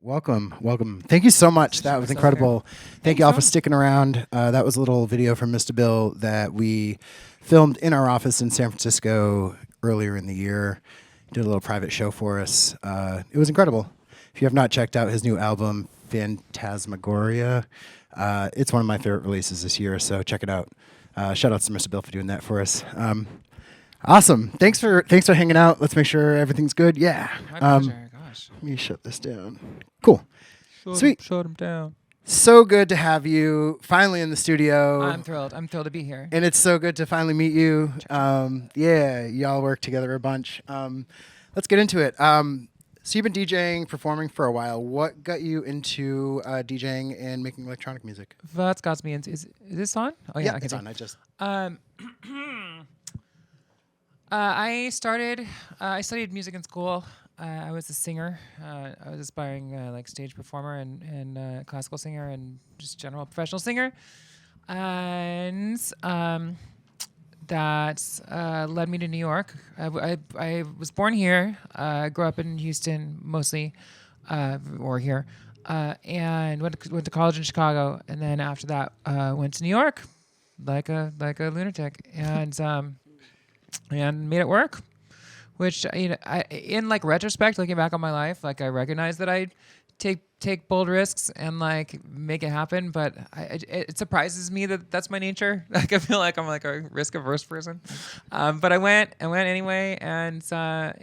Welcome. Thank you so much. That was incredible. Thank you all for sticking around. That was a little video from Mr. Bill that we filmed in our office in San Francisco earlier in the year. Did a little private show for us. It was incredible. If you have not checked out his new album, Phantasmagoria, it's one of my favorite releases this year, so check it out. Shout out to Mr. Bill for doing that for us. Awesome. Thanks for hanging out. Let's make sure everything's good. Yeah. My pleasure. Gosh. Let me shut this down. Cool. Sweet. Shut him down. So good to have you finally in the studio. I'm thrilled. I'm thrilled to be here. And it's so good to finally meet you. Yeah, y'all work together a bunch. Let's get into it. So you've been DJing, performing for a while. What got you into DJing and making electronic music? What got me into... Is this on? Oh, yeah. It's on. I just... I studied music in school. I was a singer. I was aspiring like stage performer and classical singer and just general professional singer. And that led me to New York. I was born here. I grew up in Houston mostly, or here, and went to college in Chicago. And then after that, went to New York, like a lunatic, and made it work. Which, you know, in like retrospect, looking back on my life, like I recognize that I take bold risks and like make it happen. But it surprises me that that's my nature. Like I feel like I'm like a risk averse person. But I went anyway, and it's a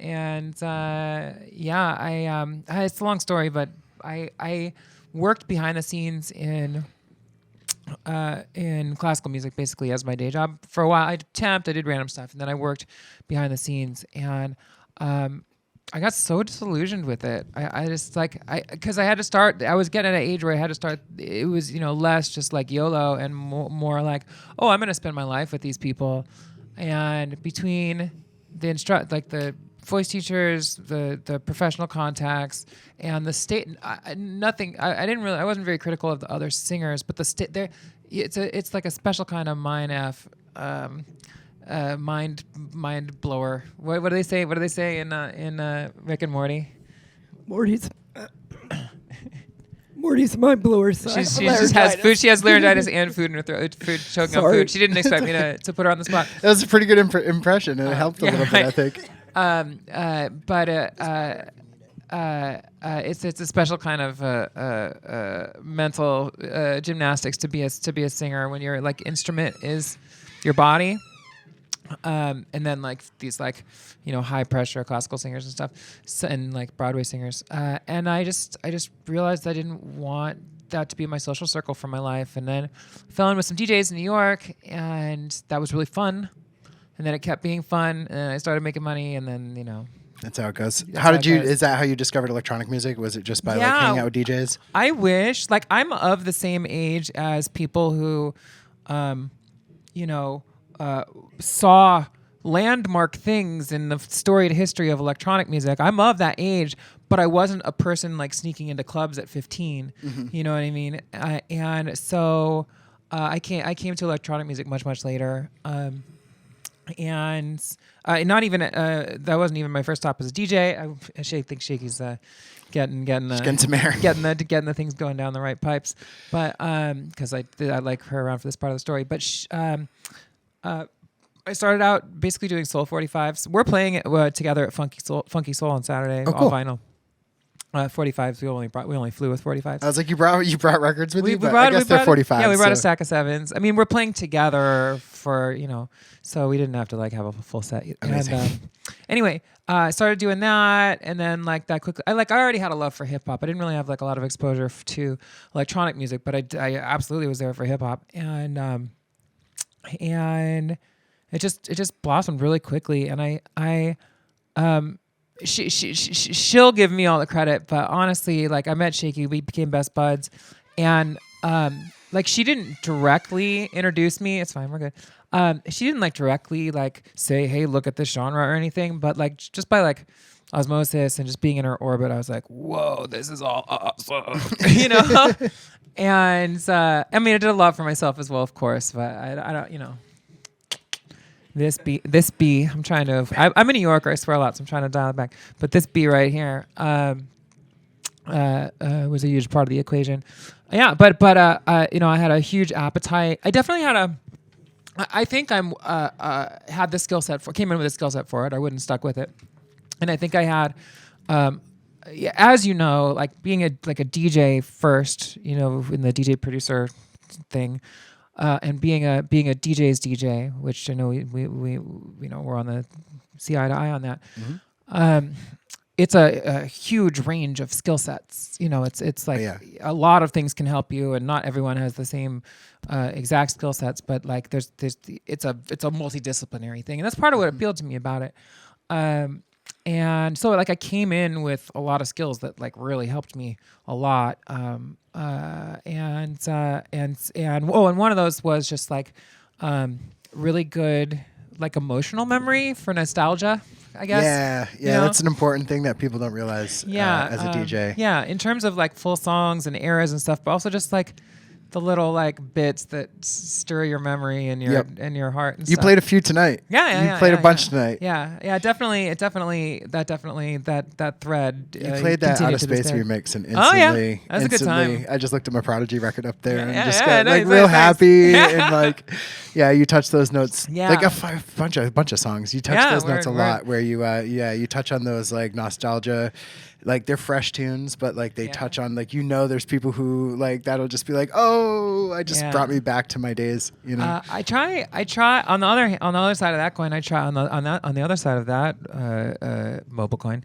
long story, but I worked behind the scenes in classical music basically as my day job for a while. I did random stuff, and then I worked behind the scenes, and I got so disillusioned with it. Because I had to start. I was getting at an age where I had to start. It was, you know, less just like YOLO and more like, oh, I'm going to spend my life with these people. And between the voice teachers, the professional contacts, and the state. I wasn't very critical of the other singers, but the state there, it's like a special kind of mind blower. What do they say? What do they say in Rick and Morty? Morty's mind blower. She just has food. She has laryngitis and food in her throat. Food choking on food. She didn't expect me to put her on the spot. That was a pretty good impression, and it helped a little bit, I think. It's a special kind of mental gymnastics to be a singer when your like instrument is your body, and then like these like, you know, high pressure classical singers and stuff, and like Broadway singers, and I just realized I didn't want that to be my social circle for my life, and then fell in with some DJs in New York, and that was really fun. And then it kept being fun, and I started making money, and then, you know. That's how it goes. Is that how you discovered electronic music? Was it just by like hanging out with DJs? I wish. Like, I'm of the same age as people who, saw landmark things in the storied history of electronic music. I'm of that age, but I wasn't a person like sneaking into clubs at 15. Mm-hmm. You know what I mean? And so I came to electronic music much later. And not even that wasn't even my first stop as a DJ. I think Shaky's getting some air, getting the things going down the right pipes. But because I like her around for this part of the story. But I started out basically doing Soul 45s. We're playing it together at Funky Soul on Saturday, all vinyl. 45s. We only flew with 45s. I was like, you brought records with you, but I guess they're 45s. Yeah, we brought a stack of 7s. I mean, we're playing together for, you know, so we didn't have to like have a full set. And anyway, I started doing that, and then like that quickly. I already had a love for hip hop. I didn't really have like a lot of exposure to electronic music, but I absolutely was there for hip hop, and it just blossomed really quickly, and she'll give me all the credit, but honestly, like I met Shaky, we became best buds, and like she didn't directly introduce me. It's fine, we're good. She didn't like directly like say, hey, look at this genre or anything, but like just by like osmosis and just being in her orbit, I was like, whoa, this is all awesome, you know. And I mean, I did a lot for myself as well, of course, but I don't, you know. This B, I'm trying to. I'm a New Yorker. I swear a lot, so I'm trying to dial it back. But this B right here, was a huge part of the equation. Yeah, but you know, I had a huge appetite. I definitely had I think I'm had the skill set came in with a skill set for it. I wouldn't stuck with it, and I think I had, yeah, as you know, like being a DJ first, you know, in the DJ producer thing, and being a DJ's DJ, which I know we you know, we're on the see eye to eye on that. It's a huge range of skill sets. You know, it's like a lot of things can help you, and not everyone has the same exact skill sets. But like, it's a multidisciplinary thing, and that's part of what appealed to me about it. And so like I came in with a lot of skills that like really helped me a lot. And one of those was just like really good like emotional memory for nostalgia, I guess. Yeah, you know? That's an important thing that people don't realize as a DJ. Yeah, in terms of like full songs and eras and stuff, but also just like the little like bits that stir your memory and your heart. And you stuff. played a few tonight. Yeah, you played a bunch tonight. Yeah, definitely that thread. You played that Out of Space remix and instantly. Oh yeah, that's a good time. I just looked at my Prodigy record up there and just yeah, got like real happy and like, yeah, you touch those notes. Yeah, like a bunch of songs. You touch those notes a lot. Where you you touch on those like nostalgia. Like they're fresh tunes, but like they touch on like, you know, there's people who like that'll just be like, oh, I just brought me back to my days. You know, I try on the other side of that coin. I try on the other side of that MobileCoin.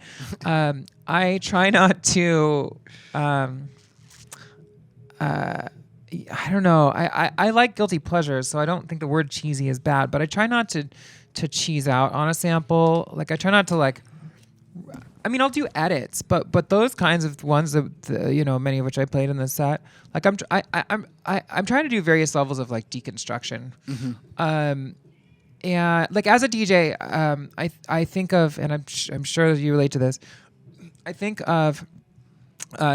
I try not to. I don't know. I like guilty pleasures, so I don't think the word cheesy is bad. But I try not to cheese out on a sample. Like I try not to like. I mean, I'll do edits, but those kinds of ones that you know, many of which I played in the set, like I'm trying to do various levels of like deconstruction, and like as a DJ, I think of, and I'm sure you relate to this, I think of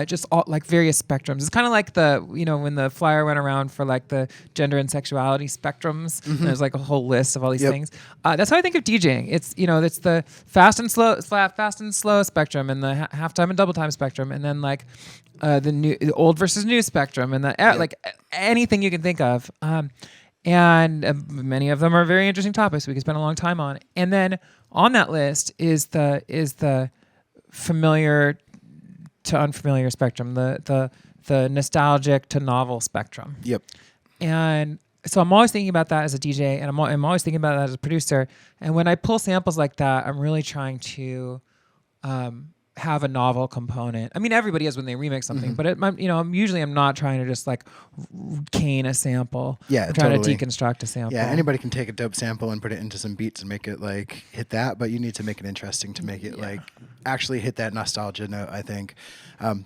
just all like various spectrums. It's kind of like the, you know, when the flyer went around for like the gender and sexuality spectrums, there's like a whole list of all these things. That's how I think of DJing. It's, you know, it's the fast and slow spectrum, and the halftime and double time spectrum, and then like the old versus new spectrum, and the like anything you can think of. And many of them are very interesting topics we could spend a long time on. And then on that list is the familiar to unfamiliar spectrum, the nostalgic to novel spectrum. Yep. And so I'm always thinking about that as a DJ, and I'm always thinking about that as a producer. And when I pull samples like that, I'm really trying to have a novel component. I mean, everybody has when they remix something, but I'm not trying to just like cane a sample. Yeah, I'm trying to deconstruct a sample. Yeah, anybody can take a dope sample and put it into some beats and make it like hit that, but you need to make it interesting to make it like actually hit that nostalgia note, I think.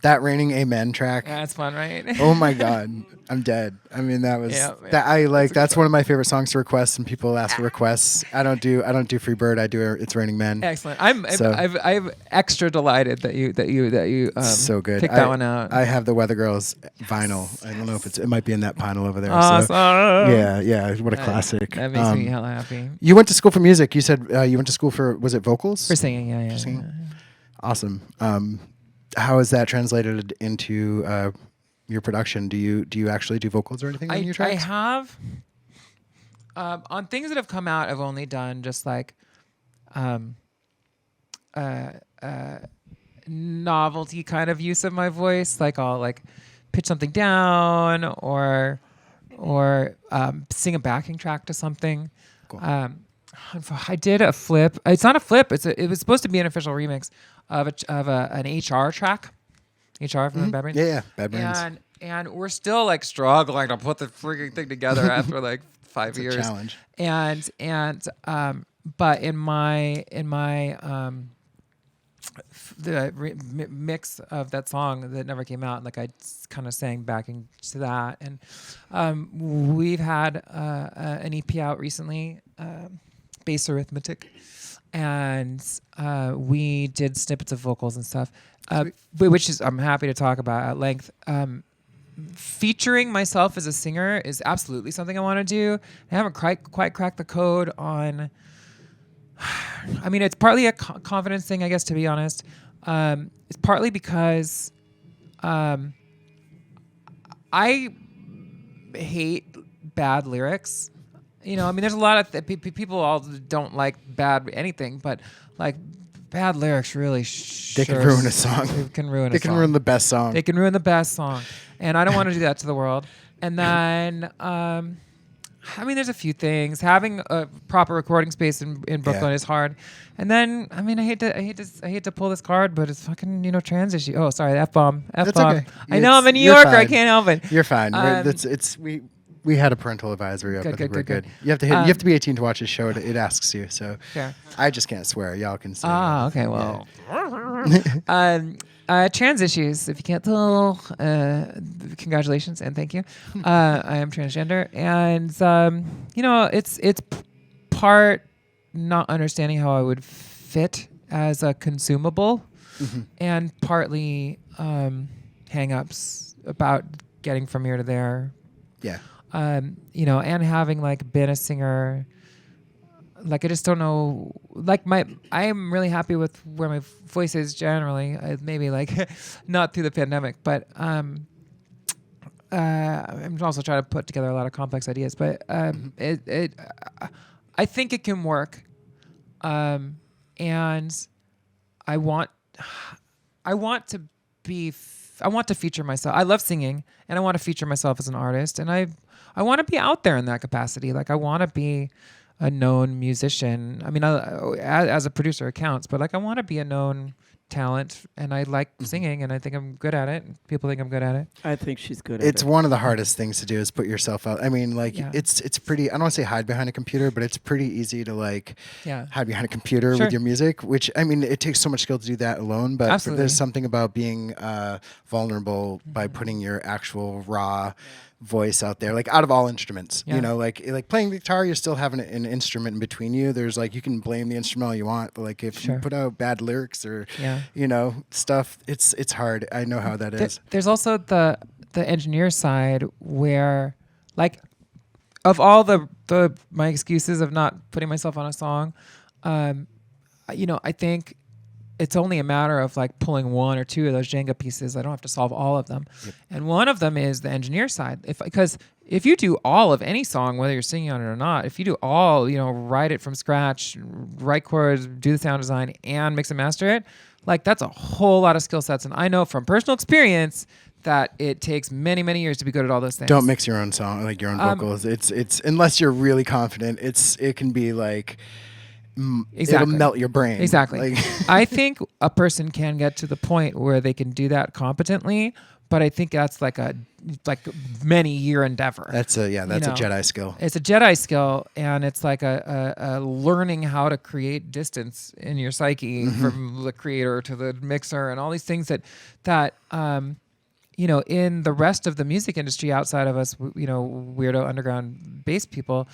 That Raining Amen track. Yeah, that's fun, right? Oh my God, I'm dead. I mean, that was that's one of my favorite songs to request, and people ask for requests. I don't do Freebird. I do It's Raining Men. Excellent. I'm extra delighted that you so good. picked that one out. I have the Weather Girls vinyl. I don't know if it might be in that pile over there. Awesome. So, yeah. What a classic. That makes me hella happy. You went to school for music. You said you went to school for, was it vocals? For singing, yeah. Singing? Yeah. Awesome. How is that translated into your production? Do you actually do vocals or anything on your tracks? I have. On things that have come out, I've only done just like novelty kind of use of my voice. Like I'll like pitch something down or sing a backing track to something. Cool. I did a flip. It's not a flip. It was supposed to be an official remix of an HR track. HR from Bad Brains. Yeah, Bad Brains. And we're still like struggling to put the freaking thing together after like 5 years. It's a challenge. But in my mix of that song that never came out, like I kind of sang backing to that, and we've had an EP out recently, Bass Arithmetic, and we did snippets of vocals and stuff, which is I'm happy to talk about at length. Featuring myself as a singer is absolutely something I want to do. I haven't quite cracked the code on. I mean, it's partly a confidence thing, I guess, to be honest. It's partly because I hate bad lyrics. You know, I mean, there's a lot of people all don't like bad anything, but like bad lyrics really they can ruin a song. They can ruin. They can ruin the best song. They can ruin the best song, and I don't want to do that to the world. And then, I mean, there's a few things. Having a proper recording space in Brooklyn is hard. And then, I mean, I hate to pull this card, but it's fucking, you know, trans issue. Oh, sorry, F-bomb. That's okay. I know I'm a New Yorker. I can't help it. You're fine. We had a parental advisory up. I think we're good. You have to you have to be 18 to watch this show. It asks you. So I just can't swear. Y'all can say. Okay. Well. Trans issues. If you can't tell, congratulations and thank you. I am transgender, and you know, it's part not understanding how I would fit as a consumable, and partly hang-ups about getting from here to there. Yeah. You know, and having like been a singer. Like I just don't know. Like I am really happy with where my voice is generally. Maybe like not through the pandemic, but I'm also trying to put together a lot of complex ideas. But I think it can work, and I want to feature myself. I love singing, and I want to feature myself as an artist, and I want to be out there in that capacity. Like I want to be a known musician. I mean, as a producer it counts, but like I want to be a known talent, and I like singing, and I think I'm good at it. People think I'm good at it. I think she's good at it. It's one of the hardest things to do is put yourself out. I mean, like it's pretty, I don't want to say hide behind a computer, but it's pretty easy to like hide behind a computer with your music, which I mean, it takes so much skill to do that alone, but there's something about being vulnerable by putting your actual raw voice out there, like out of all instruments, you know, like playing the guitar, you're still having an instrument in between you. There's like, you can blame the instrument all you want, but like if you put out bad lyrics or, you know, stuff, it's hard. I know how that is. There's also the engineer side where like of all my excuses of not putting myself on a song, you know, I think it's only a matter of like pulling one or two of those Jenga pieces. I don't have to solve all of them. Yep. And one of them is the engineer side. Because if you do all of any song, whether you're singing on it or not, if you do all, you know, write it from scratch, write chords, do the sound design, and mix and master it, like that's a whole lot of skill sets. And I know from personal experience that it takes many, many years to be good at all those things. Don't mix your own song, like your own vocals. It's unless you're really confident, it can be like, it'll melt your brain. Exactly. Like I think a person can get to the point where they can do that competently, but I think that's like many year endeavor. That's a Jedi skill. It's a Jedi skill, and it's like a learning how to create distance in your psyche from the creator to the mixer and all these things that you know, in the rest of the music industry outside of us, you know, weirdo underground bass people,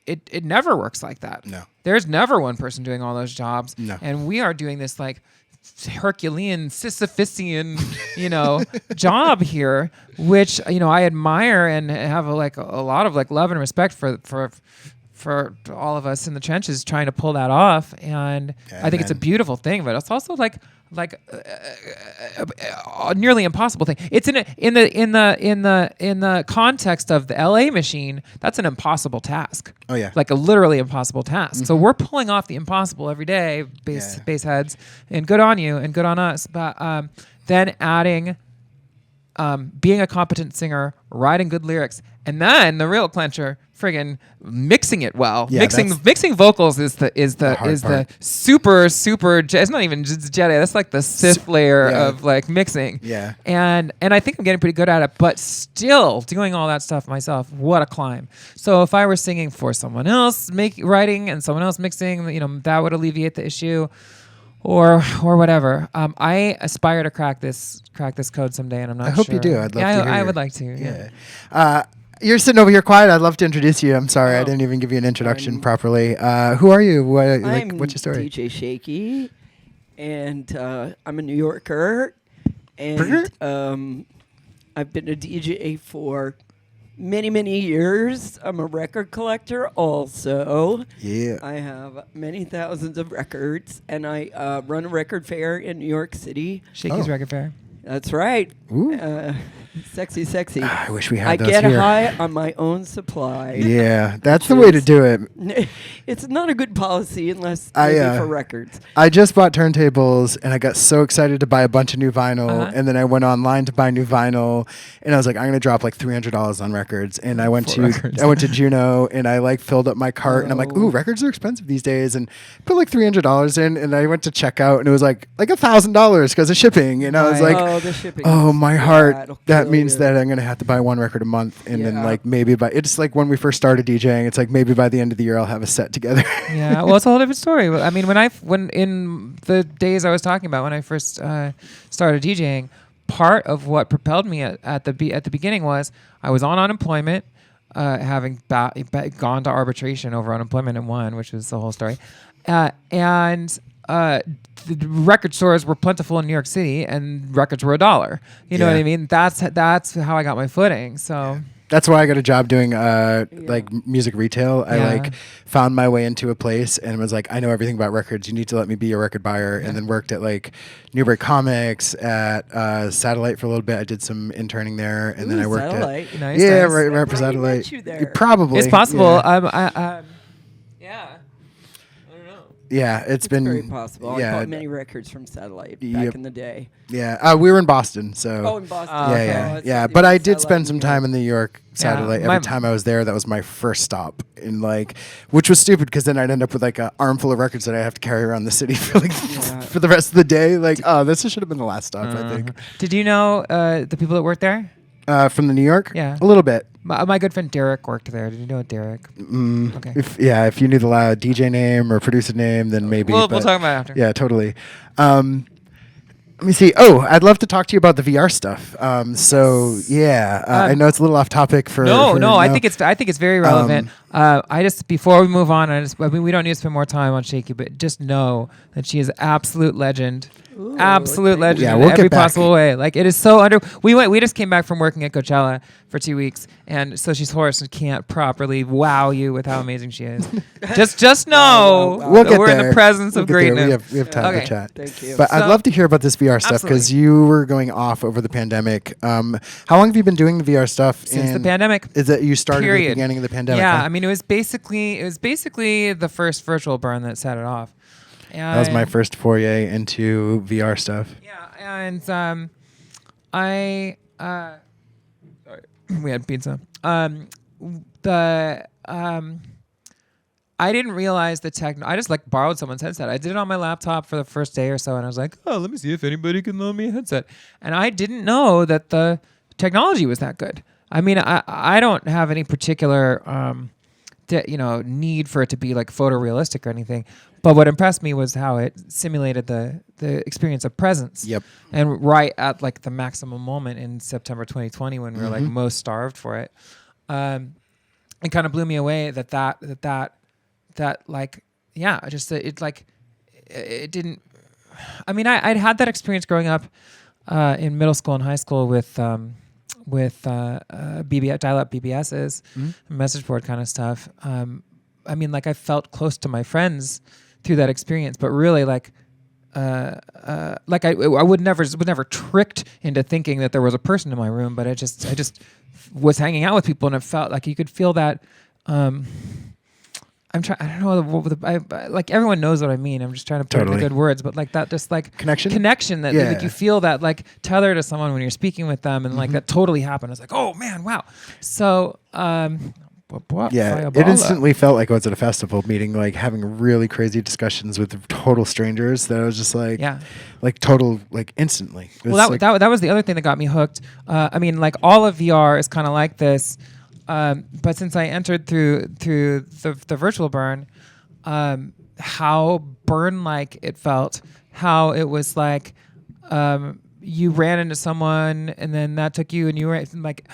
it never works like that. No. There's never one person doing all those jobs. No. And we are doing this like Herculean, Sisyphusian, you know, job here, which, you know, I admire and have a lot of like love and respect for all of us in the trenches trying to pull that off. And I think it's a beautiful thing, but it's also like a nearly impossible thing. It's in the context of the LA machine. That's an impossible task. Oh yeah, like a literally impossible task. So we're pulling off the impossible every day, bass heads, and good on you and good on us. But then adding being a competent singer, writing good lyrics, and then the real clencher, friggin' mixing it well. Yeah, mixing vocals is the super. It's not even just Jedi. That's like the Sith layer of like mixing. Yeah. And I think I'm getting pretty good at it, but still doing all that stuff myself. What a climb. So if I were singing for someone else, writing and someone else mixing, you know, that would alleviate the issue. Or whatever. I aspire to crack this code someday, and I'm not sure. I hope you do. I'd love to hear I would like to. Yeah. You're sitting over here quiet. I'd love to introduce you. I'm sorry, I didn't even give you an introduction properly. Who are you? What's your story? DJ Shaky, and I'm a New Yorker, and I've been a DJ for many years. I'm a record collector also. Yeah. I have many thousands of records, and I run a record fair in New York City. Shaky's Record Fair. That's right. Ooh. Sexy, sexy. I wish we had I those get here. high on my own supply. Yeah, that's the way to do it. It's not a good policy unless maybe for records. I just bought turntables and I got so excited to buy a bunch of new vinyl, and then I went online to buy new vinyl, and I was like, I'm gonna drop like $300 on records, and I went to Juno and I like filled up my cart, and I'm like, ooh, records are expensive these days, and put like $300 in, and I went to checkout and it was like $1,000 because of shipping, and I was like, oh, the shipping. Oh my heart, that means you. that I'm gonna have to buy one record a month, and then like maybe it's like when we first started DJing, it's like maybe by the end of the year I'll have a set together. Yeah, well, it's a whole different story. I mean, when in the days I was talking about when I first started DJing, part of what propelled me at the beginning was I was on unemployment, having gone to arbitration over unemployment and won, which was the whole story, and. The record stores were plentiful in New York City, and records were $1. You know what I mean? That's how I got my footing. So that's why I got a job doing like music retail. I like found my way into a place and was like, I know everything about records. You need to let me be a record buyer. And then worked at like Newbury Comics, at Satellite for a little bit. I did some interning there, and then I worked Satellite. at nice. right for Satellite. You there. Probably it's possible. Yeah. Yeah, It's been very possible. Yeah, I bought many records from Satellite back in the day. Yeah, we were in Boston, so. Oh, in Boston. Yeah. But I did spend some time in New York Satellite. Every time I was there, that was my first stop, in like, which was stupid because then I'd end up with like an armful of records that I have to carry around the city for like for the rest of the day. Like, this should have been the last stop, I think. Did you know the people that worked there? From the New York? Yeah. A little bit. My good friend Derek worked there. Did you know Derek? Okay. If you knew the DJ name or producer name, then maybe. We'll talk about it after. Yeah, totally. Let me see. Oh, I'd love to talk to you about the VR stuff. I know it's a little off topic for. No. I think it's very relevant. I just before we move on, we don't need to spend more time on Shaky, but just know that she is an absolute legend. Ooh, absolute legend yeah, in every possible way. Like it is so we just came back from working at Coachella for 2 weeks, and so she's hoarse and can't properly wow you with how amazing she is. just know we'll that get we're there. in the presence of greatness. We have time to chat. Thank you. But I'd love to hear about this VR stuff because you were going off over the pandemic. How long have you been doing the VR stuff? Since the pandemic. Is that you started at the Period. beginning of the pandemic? Yeah, huh? I mean it was basically the first virtual burn that set it off. That was my first foray into VR stuff. Yeah, and sorry, we had pizza. I didn't realize I just like borrowed someone's headset. I did it on my laptop for the first day or so, and I was like, oh, let me see if anybody can loan me a headset. And I didn't know that the technology was that good. I mean, I don't have any particular need for it to be like photorealistic or anything. But what impressed me was how it simulated the experience of presence. Yep. And right at like the maximum moment in September 2020 when we were like most starved for it, it kind of blew me away that like, yeah, just it didn't. I mean, I'd had that experience growing up in middle school and high school with dial-up BBSs, message board kind of stuff. I mean, like I felt close to my friends through that experience, but really I would never tricked into thinking that there was a person in my room, but I just was hanging out with people, and it felt like you could feel that. I don't know. Like everyone knows what I mean. I'm just trying to put it in good words, but like that, just like connection that like you feel that like tether to someone when you're speaking with them, and like that totally happened. It's like, oh man, wow. So, it instantly felt like I was at a festival meeting, like having really crazy discussions with total strangers. That I was just like, like total, like instantly. Well, that was the other thing that got me hooked. I mean, like all of VR is kind of like this. But since I entered through the virtual burn, how burn-like it felt, how it was like you ran into someone and then that took you, and you were like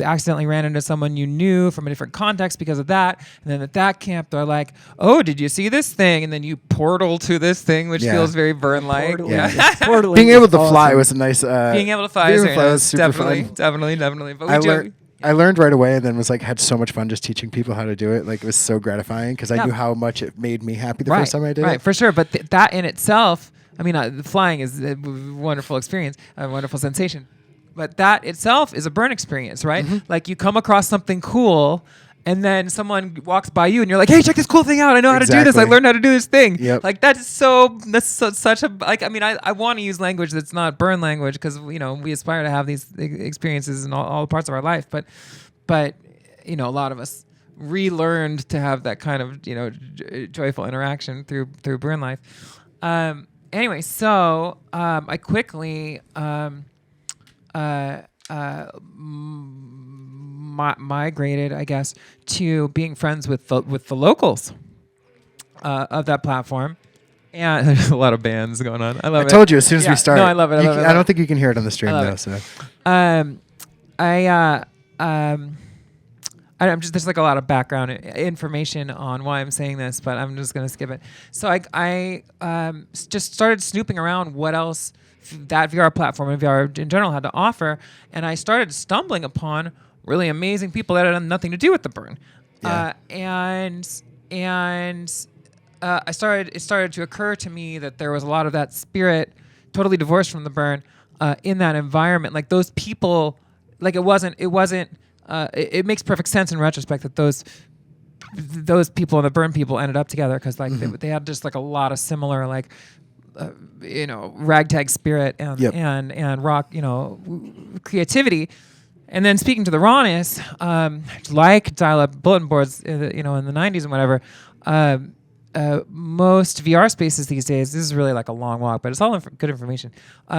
accidentally ran into someone you knew from a different context because of that. And then at that camp, they're like, "Oh, did you see this thing?" And then you portal to this thing, which feels very burn-like. Being able to fly was a nice. Being able to fly is very nice. Definitely. But I learned right away, and then was like had so much fun just teaching people how to do it. Like it was so gratifying because I knew how much it made me happy the first time I did it. Right, for sure. But that in itself, I mean, the flying is a wonderful experience, a wonderful sensation. But that itself is a burn experience, right? Like you come across something cool, and then someone walks by you, and you're like, "Hey, check this cool thing out! I know how to do this. I learned how to do this thing." Yep. Like that's such a like. I mean, I want to use language that's not burn language because we aspire to have these experiences in all parts of our life. But a lot of us relearned to have that kind of joyful interaction through burn life. Anyway, so I quickly. Migrated, I guess, to being friends with the locals of that platform, and there's a lot of bands going on. I love it. I told you as soon as we start. No, I love it. I don't think you can hear it on the stream though. So, I'm just there's like a lot of background information on why I'm saying this, but I'm just gonna skip it. So I just started snooping around what else that VR platform and VR in general had to offer, and I started stumbling upon really amazing people that had nothing to do with the burn. Yeah. It started to occur to me that there was a lot of that spirit totally divorced from the burn in that environment. Like those people, like it makes perfect sense in retrospect that those people and the burn people ended up together because like they had just like a lot of similar like ragtag spirit and rock creativity. And then speaking to the rawness, like dial-up bulletin boards, in the 90s and whatever, most VR spaces these days, this is really like a long walk, but it's all good information.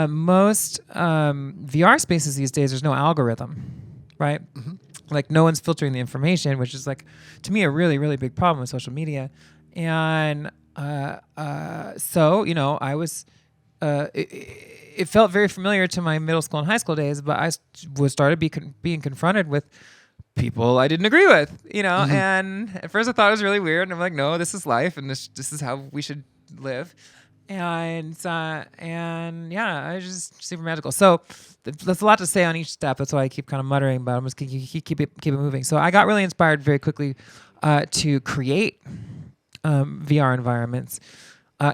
Most VR spaces these days, there's no algorithm, right? Like no one's filtering the information, which is like, to me, a really, really big problem with social media. And so, I was... It felt very familiar to my middle school and high school days, but I started being confronted with people I didn't agree with, and at first I thought it was really weird, and I'm like, no, this is life, and this is how we should live, and yeah, I was just super magical. So there's a lot to say on each step. That's why I keep kind of muttering, but I'm just gonna keep it moving. So I got really inspired very quickly to create VR environments.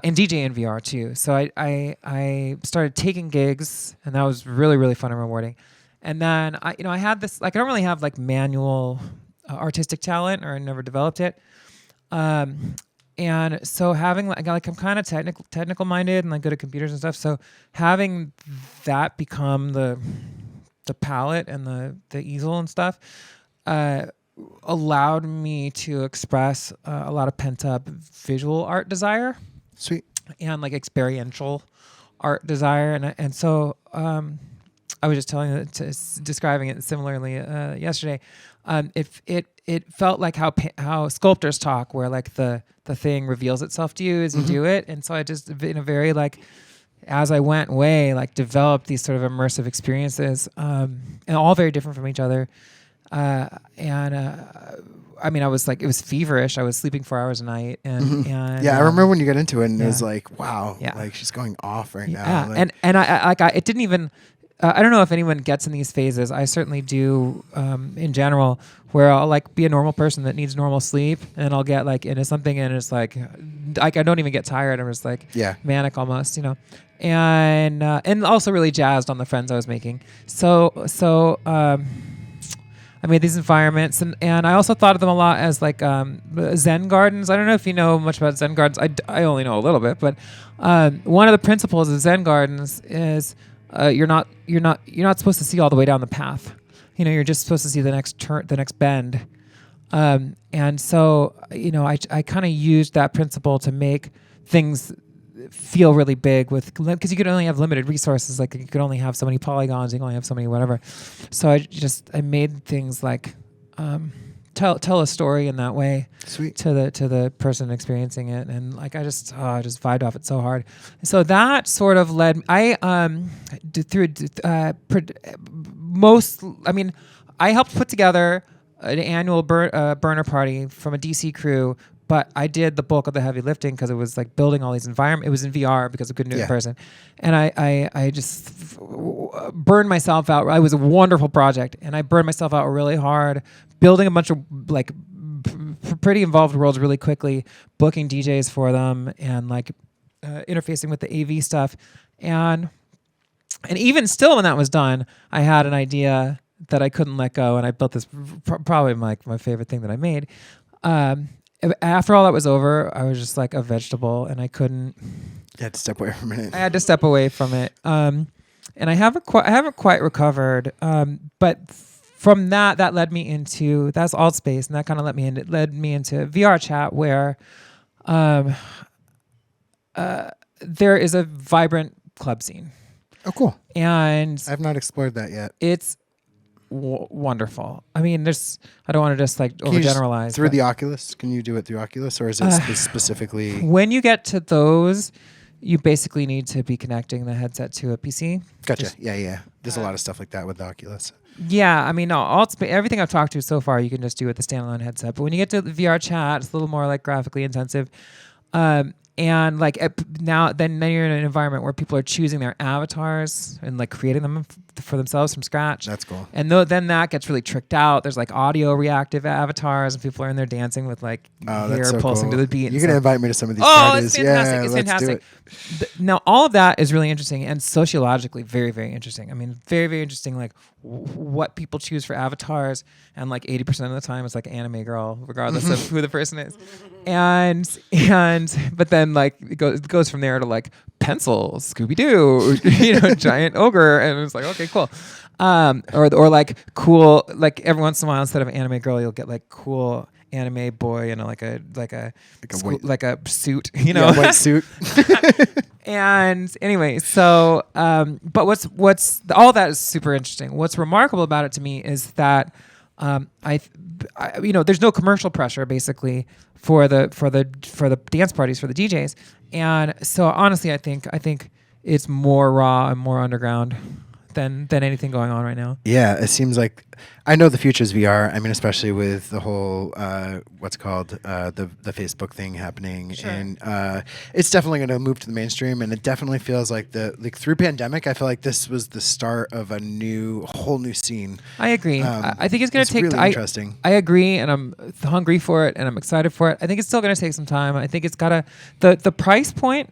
And DJ in VR too. So I started taking gigs, and that was really, really fun and rewarding. And then I had this, like, I don't really have like manual artistic talent, or I never developed it. And so having I'm kind of technical minded and like good at computers and stuff. So having that become the palette and the easel and stuff allowed me to express a lot of pent up visual art desire. Sweet. And like experiential art desire, and so I was just describing it similarly yesterday. It felt like how sculptors talk, where like the thing reveals itself to you as you do it, and so I just in a very like as I went way like developed these sort of immersive experiences, and all very different from each other, I mean, I was like, it was feverish. I was sleeping 4 hours a night, and yeah, I remember when you got into it, and it was like, wow, like she's going off right now. Yeah, like, and I it didn't even. I don't know if anyone gets in these phases. I certainly do, in general, where I'll like be a normal person that needs normal sleep, and I'll get like into something, and it's like I don't even get tired. I'm just like manic almost, and also really jazzed on the friends I was making. So. I made these environments, and I also thought of them a lot as like Zen Gardens. I don't know if you know much about Zen Gardens. I only know a little bit, but one of the principles of Zen Gardens is you're not supposed to see all the way down the path. You're just supposed to see the next turn, the next bend. And so I kind of used that principle to make things feel really big because you could only have limited resources. Like you could only have so many polygons, you can only have so many whatever. So I made things like tell a story in that way. Sweet. to the person experiencing it, and like I just vibed off it so hard. So that sort of led I helped put together an annual burner party from a DC crew. But I did the bulk of the heavy lifting because it was like building all these environments. It was in VR because I couldn't do it in person. And I just burned myself out. It was a wonderful project. And I burned myself out really hard, building a bunch of like pretty involved worlds really quickly, booking DJs for them, and like interfacing with the AV stuff, and even still, when that was done, I had an idea that I couldn't let go, and I built this probably my favorite thing that I made. After all that was over, I was just like a vegetable, and I couldn't. You had to step away from it. I had to step away from it, and I haven't quite recovered. But from that led me into that's alt space, and that kind of led me into VR chat, where there is a vibrant club scene. Oh, cool. And I've not explored that yet. It's wonderful. I mean, I don't want to just like overgeneralize. Through the Oculus? Can you do it through Oculus, or is it specifically? When you get to those, you basically need to be connecting the headset to a PC. Gotcha. Yeah. There's a lot of stuff like that with the Oculus. Yeah, I mean, no, everything I've talked to so far, you can just do with the standalone headset. But when you get to the VR chat, it's a little more like graphically intensive. And like then you're in an environment where people are choosing their avatars and like creating them for themselves from scratch. That's cool. And then that gets really tricked out. There's like audio reactive avatars, and people are in there dancing with like hair so pulsing cool. to the beat. You're gonna invite me to some of these It's parties. fantastic. Yeah, it's let's fantastic. do it. Now, all of that is really interesting and sociologically very, very interesting. I mean, very, very interesting. Like what people choose for avatars, and like 80% of the time it's like anime girl, regardless of who the person is. And but then like it goes from there to like pencil, Scooby Doo, giant ogre, and it's like okay, cool. Or like cool, like every once in a while instead of anime girl, you'll get like cool anime boy in like a suit, Yeah, white suit. And anyway, so but what's all that is super interesting. What's remarkable about it to me is that I there's no commercial pressure basically for the dance parties for the DJs, and so honestly, I think it's more raw and more underground than anything going on right now. Yeah, it seems like I know the future is VR. I mean, especially with the whole what's called the Facebook thing happening, Sure. And it's definitely going to move to the mainstream. And it definitely feels like through pandemic, I feel like this was the start of a whole new scene. I agree. I think it's going to take. Really interesting. I agree, and I'm hungry for it, and I'm excited for it. I think it's still going to take some time. I think it's got the price point.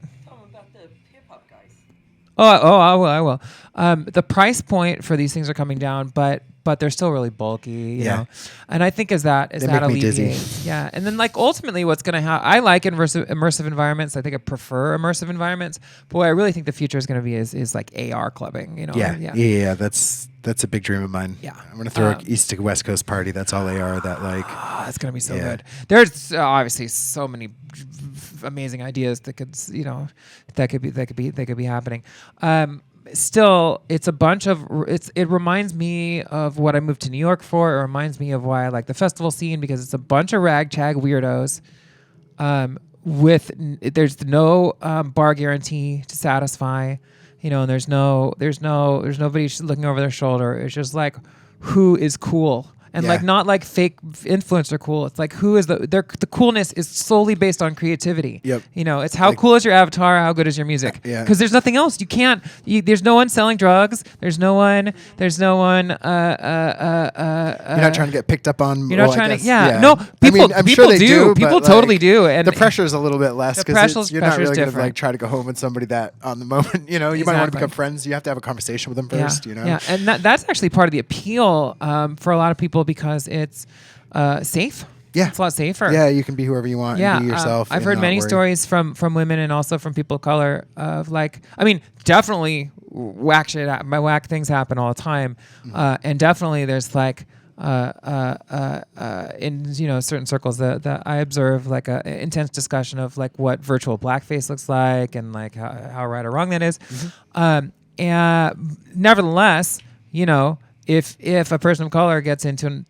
I will. The price point for these things are coming down, but they're still really bulky, you know. And I think as that alleviates, yeah. And then like ultimately, what's going to happen? I like immersive environments. I think I prefer immersive environments. But what I really think the future is going to be is like AR clubbing, you know. Yeah. That's a big dream of mine. Yeah. I'm gonna throw an East to West Coast party. That's all AR. That like. It's gonna be so good. There's obviously so many amazing ideas that could be happening. Still, it's a bunch of it reminds me of what I moved to New York for. It reminds me of why I like the festival scene, because it's a bunch of ragtag weirdos. There's no bar guarantee to satisfy, and there's nobody looking over their shoulder. It's just like who is cool. And like not like fake influencer cool. It's like who is the coolness is solely based on creativity. Yep. It's how cool is your avatar, how good is your music. Yeah. Because there's nothing else. There's no one selling drugs. There's no one. You're not trying to get picked up on. You're not trying to. Yeah. No. People. I'm people sure they do. People but totally do. And the pressure is a little bit less because you're not really going to like try to go home with somebody that on the moment. You might want to become friends. You have to have a conversation with them first. Yeah. And that's actually part of the appeal for a lot of people, because it's safe. Yeah. It's a lot safer. Yeah, you can be whoever you want and be yourself. I've heard many stories from women and also from people of color of definitely whack things happen all the time. And definitely there's in certain circles that I observe like a intense discussion of like what virtual blackface looks like and like how right or wrong that is. And nevertheless, if a person of color gets into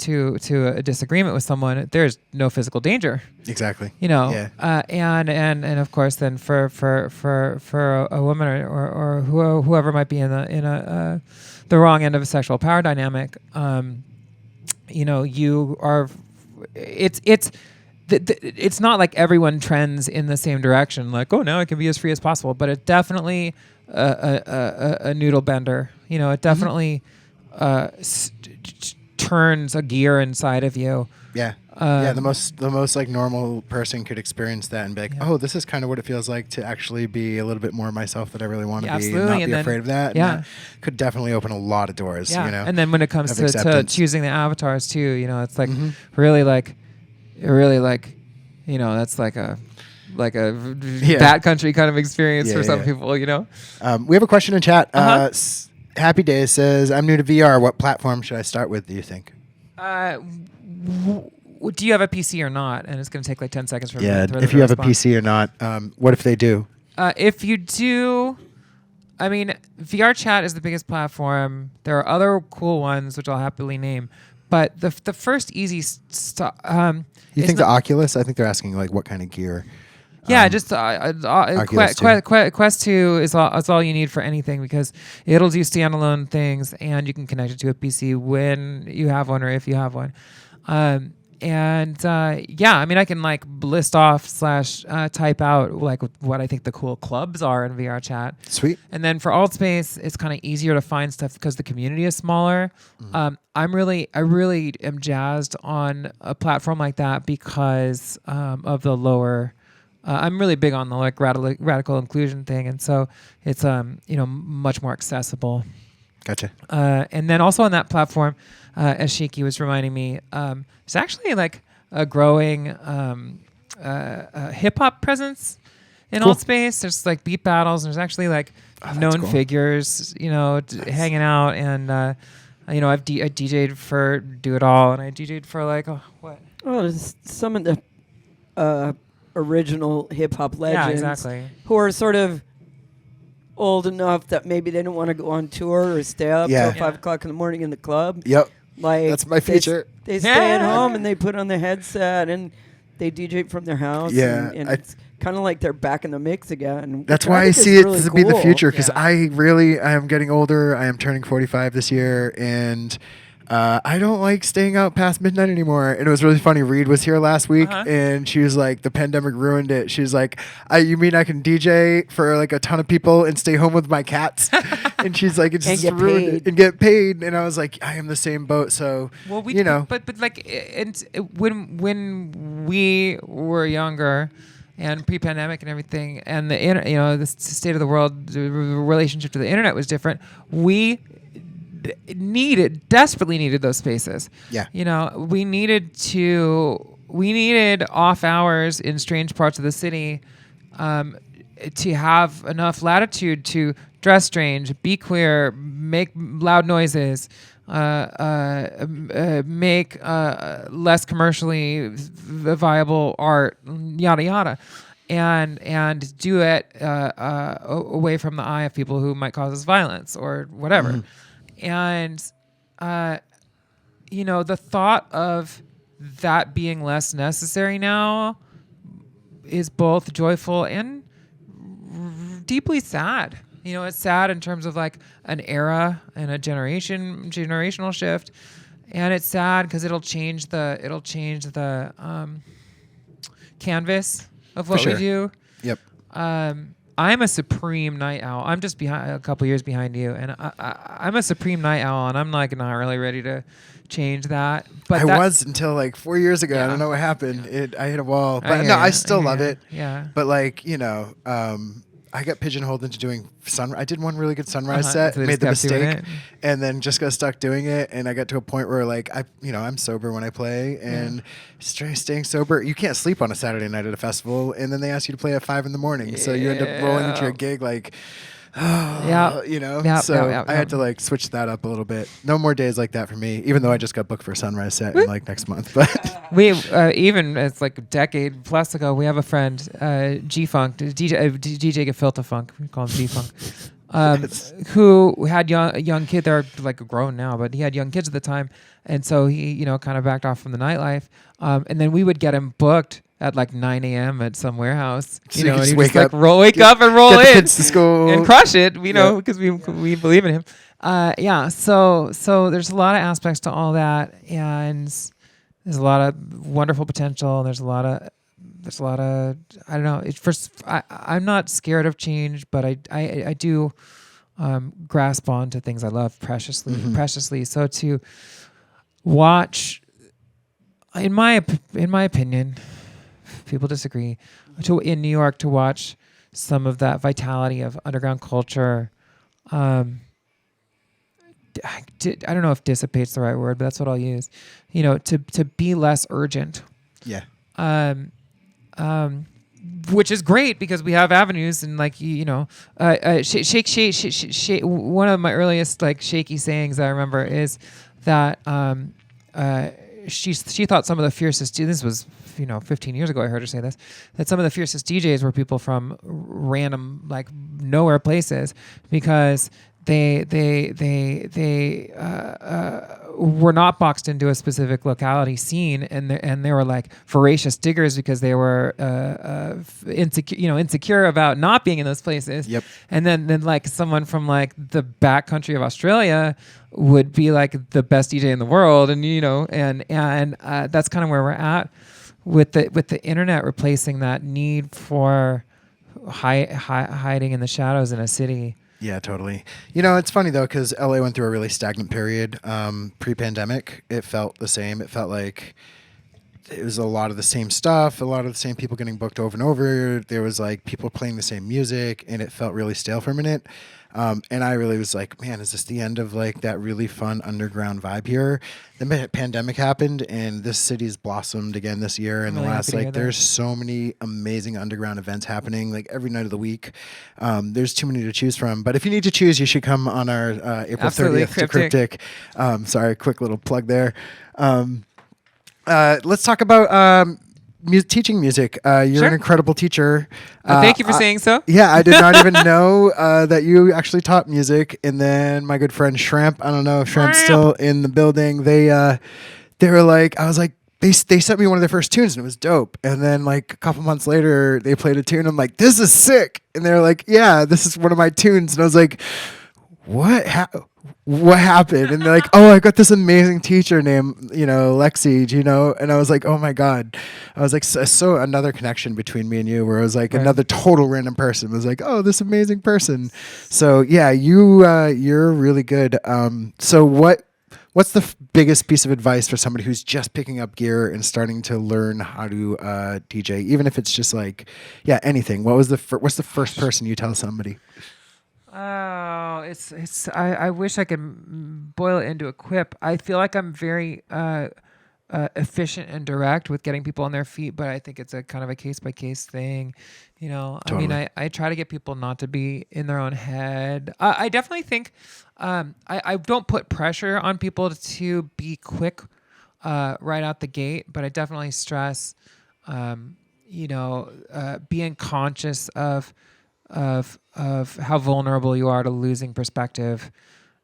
a disagreement with someone, there's no physical danger. Exactly. Yeah. And of course, then for a woman or whoever might be in the wrong end of a sexual power dynamic, you are. It's not like everyone trends in the same direction. Like, oh, now I can be as free as possible. But it definitely a noodle bender. It definitely. Turns a gear inside of you. Yeah. The most like normal person could experience that and be like, oh, this is kind of what it feels like to actually be a little bit more myself that I really want to be, and not be afraid of that. Yeah, and that could definitely open a lot of doors. Yeah, you know? And then when it comes to choosing the avatars too, you know, it's like really like, you know, that's like a backcountry kind of experience for some people, you know. We have a question in chat. Happy Days says, I'm new to VR. What platform should I start with, do you think? Do you have a PC or not? And it's going to take like 10 seconds for me to if you have a PC or not. What if they do? If you do, I mean, VR chat is the biggest platform. There are other cool ones, which I'll happily name. But the first easy stuff... you think the Oculus? I think they're asking like what kind of gear. Yeah, just Quest 2 is all you need for anything, because it'll do standalone things and you can connect it to a PC when you have one or if you have one. I mean, I can like list off / type out like what I think the cool clubs are in VR chat. Sweet. And then for Altspace, it's kind of easier to find stuff because the community is smaller. I really am jazzed on a platform like that because of the lower. I'm really big on the like radical inclusion thing, and so it's much more accessible. Gotcha. And then also on that platform, as Shiki was reminding me, there's actually like a growing hip hop presence in Altspace. There's like beat battles, and there's actually like known figures, hanging out. And I DJ'd for Do It All, and I DJ'd for like some of the original hip hop legends, who are sort of old enough that maybe they don't want to go on tour or stay up till 5 o'clock in the morning in the club. Yep. Like that's my feature. They stay at home and they put on the headset and they DJ from their house. Yeah. And it's kind of like they're back in the mix again. That's why I see it to be the future, because I am getting older. I am turning 45 this year, and I don't like staying out past midnight anymore. And it was really funny. Reed was here last week, and she was like, the pandemic ruined it. She's like, you mean I can DJ for like a ton of people and stay home with my cats? And she's like, it's just ruined it and get paid. And I was like, I am the same boat. So, but like, when we were younger and pre-pandemic and everything, and the state of the world, the relationship to the internet was different. We desperately needed those spaces. Yeah. We needed off hours in strange parts of the city to have enough latitude to dress strange, be queer, make loud noises, make less commercially viable art, yada yada, and do it away from the eye of people who might cause us violence or whatever. And, the thought of that being less necessary now is both joyful and deeply sad. It's sad in terms of like an era and a generational shift. And it's sad because it'll change the canvas of what we do. Yep. I'm a supreme night owl. I'm just a couple years behind you, and I'm a supreme night owl, and I'm like not really ready to change that. But I was until like 4 years ago. I don't know what happened. I hit a wall, but I still love it. Yeah. But like I got pigeonholed into doing I did one really good sunrise set, so made the mistake, and then just got stuck doing it. And I got to a point where like I'm sober when I play, and staying sober, you can't sleep on a Saturday night at a festival, and then they ask you to play at 5 a.m, so you end up rolling into a gig like. So I had to like switch that up a little bit. No more days like that for me, even though I just got booked for a sunrise set in like next month. But we even it's like a decade plus ago, we have a friend, G-Funk, DJ Gefilte Funk, we call him G-Funk, who had young kid. They're like grown now, but he had young kids at the time, and so he kind of backed off from the nightlife, and then we would get him booked at like 9 a.m. at some warehouse, so and wake up and roll get in the kids to school and crush it, because we believe in him. So there's a lot of aspects to all that, and there's a lot of wonderful potential. There's a lot of I don't know. I'm not scared of change, but I do grasp onto things I love preciously. So to watch in my opinion, people disagree. In New York, to watch some of that vitality of underground culture, I don't know if dissipate's the right word, but that's what I'll use. To be less urgent. Yeah. Which is great because we have avenues and shake. One of my earliest shaky sayings I remember is that she thought some of the fiercest. This was 15 years ago. I heard her say this, that some of the fiercest DJs were people from random nowhere places because they were not boxed into a specific locality scene, and they were voracious diggers because they were insecure about not being in those places. Yep. And then someone from the back country of Australia would be the best DJ in the world, and that's kind of where we're at with the internet replacing that need for hiding in the shadows in a city. Yeah, totally. It's funny though, because LA went through a really stagnant period. Pre-pandemic, it felt the same. It felt like it was a lot of the same stuff, a lot of the same people getting booked over and over. There was people playing the same music, and it felt really stale for a minute. And I really was like, man, is this the end of that really fun underground vibe here? The pandemic happened, and this city's blossomed again this year. And there's so many amazing underground events happening every night of the week. There's too many to choose from. But if you need to choose, you should come on our April 30th to Cryptic. Sorry, quick little plug there. Let's talk about teaching music. You're an incredible teacher. Thank you for saying so. Yeah, I did not even know that you actually taught music. And then my good friend Shrimp, I don't know if Shrimp's still in the building. They were I was like, they sent me one of their first tunes and it was dope. And then a couple months later, they played a tune. I'm like, this is sick. And they're like, yeah, this is one of my tunes. And I was like, what happened? And they're like, oh, I got this amazing teacher named, Lexi, and I was like, oh my God. I was like, so another connection between me and you where I was another total random person was like, oh, this amazing person. So yeah, you're really good. So what's the biggest piece of advice for somebody who's just picking up gear and starting to learn how to DJ, even if it's just anything? What's the first person you tell somebody? Oh, it's. I wish I could boil it into a quip. I feel like I'm very efficient and direct with getting people on their feet, but I think it's a kind of a case by case thing. Totally. I mean, I try to get people not to be in their own head. I definitely think I don't put pressure on people to be quick right out the gate, but I definitely stress, being conscious of how vulnerable you are to losing perspective,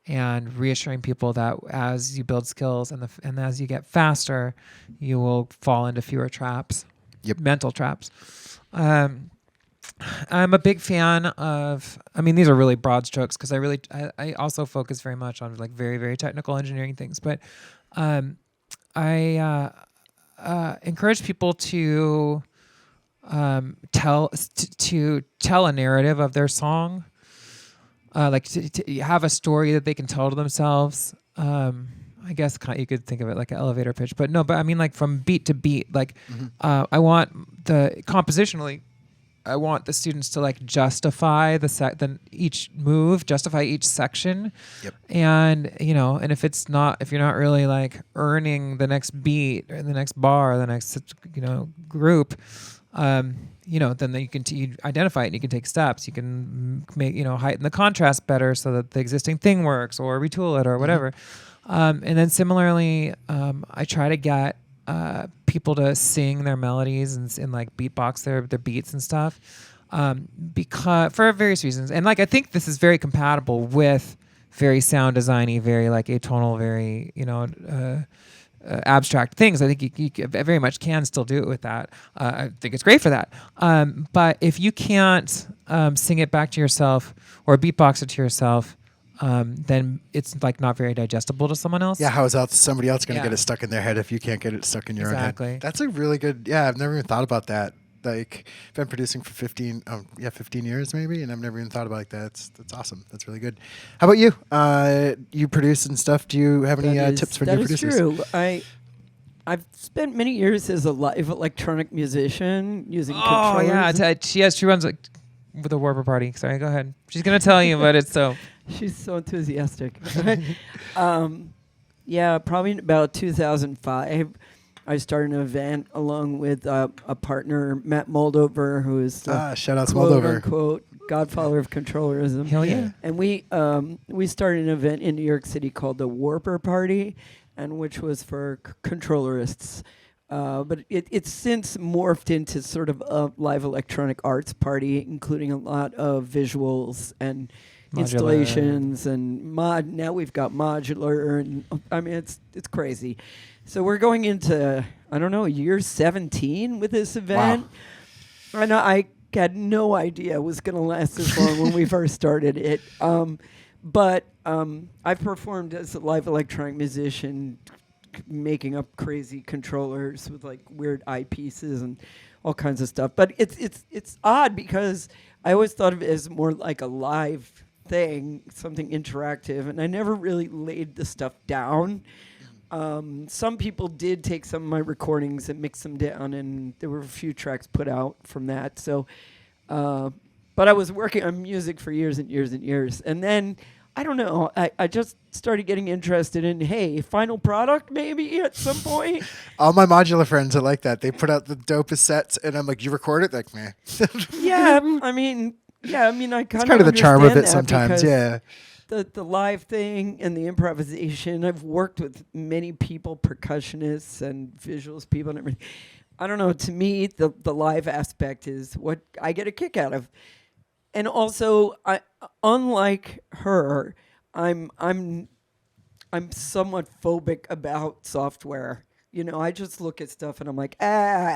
and reassuring people that as you build skills and as you get faster, you will fall into fewer traps, mental traps. I'm a big fan of. I mean, these are really broad strokes because I also focus very much on very very technical engineering things, but I encourage people to tell a narrative of their song, to have a story that they can tell to themselves. I guess you could think of it like an elevator pitch, but no. But I mean, from beat to beat. I want compositionally, I want the students to justify each move, justify each section. Yep. And and if you're not really earning the next beat or the next bar or the next group. Then you can identify it and you can take steps. You can make, heighten the contrast better so that the existing thing works, or retool it or whatever. And then similarly, I try to get people to sing their melodies and beatbox their beats and stuff, because for various reasons. And I think this is very compatible with very sound designy, very atonal, very abstract things. I think you very much can still do it with that. I think it's great for that. But if you can't sing it back to yourself or beatbox it to yourself, then it's not very digestible to someone else. Yeah, how is somebody else going to get it stuck in their head if you can't get it stuck in your own head? Exactly. That's a really good. Yeah, I've never even thought about that. I've been producing for 15 years maybe, and I've never even thought about that. That's awesome. That's really good. How about you? You produce and stuff. Do you have any tips for new producers? That is true. I've spent many years as a live electronic musician using Oh controllers. yeah, she runs with a Warper party. Sorry, go ahead. She's gonna tell you, but it's so. She's so enthusiastic. Yeah, probably in about 2005, I started an event along with a partner, Matt Moldover, who is shout out to quote Moldover, unquote godfather of controllerism. Hell yeah. And we started an event in New York City called the Warper Party, and which was for controllerists. But it's since morphed into sort of a live electronic arts party, including a lot of visuals and installations and now we've got modular, and I mean it's crazy. So we're going into year 17 with this event. Wow. I know I had no idea it was going to last this long when we first started it. But I've performed as a live electronic musician, making up crazy controllers with like weird eyepieces and all kinds of stuff. But it's odd because I always thought of it as more like a live thing, something interactive, and I never really laid the stuff down. Some people did take some of my recordings and mix them down, and there were a few tracks put out from that. So, but I was working on music for years and years and years, and then I don't know. I just started getting interested in, hey, final product maybe at some point. All my modular friends are like that. They put out the dopest sets, and I'm like, you record it? Like, man. Yeah, I mean, I kind of the charm of it sometimes, yeah. The live thing and the improvisation. I've worked with many people, percussionists and visuals people and everything. I don't know. To me, the live aspect is what I get a kick out of. And also, unlike her, I'm somewhat phobic about software. I just look at stuff and I'm like, and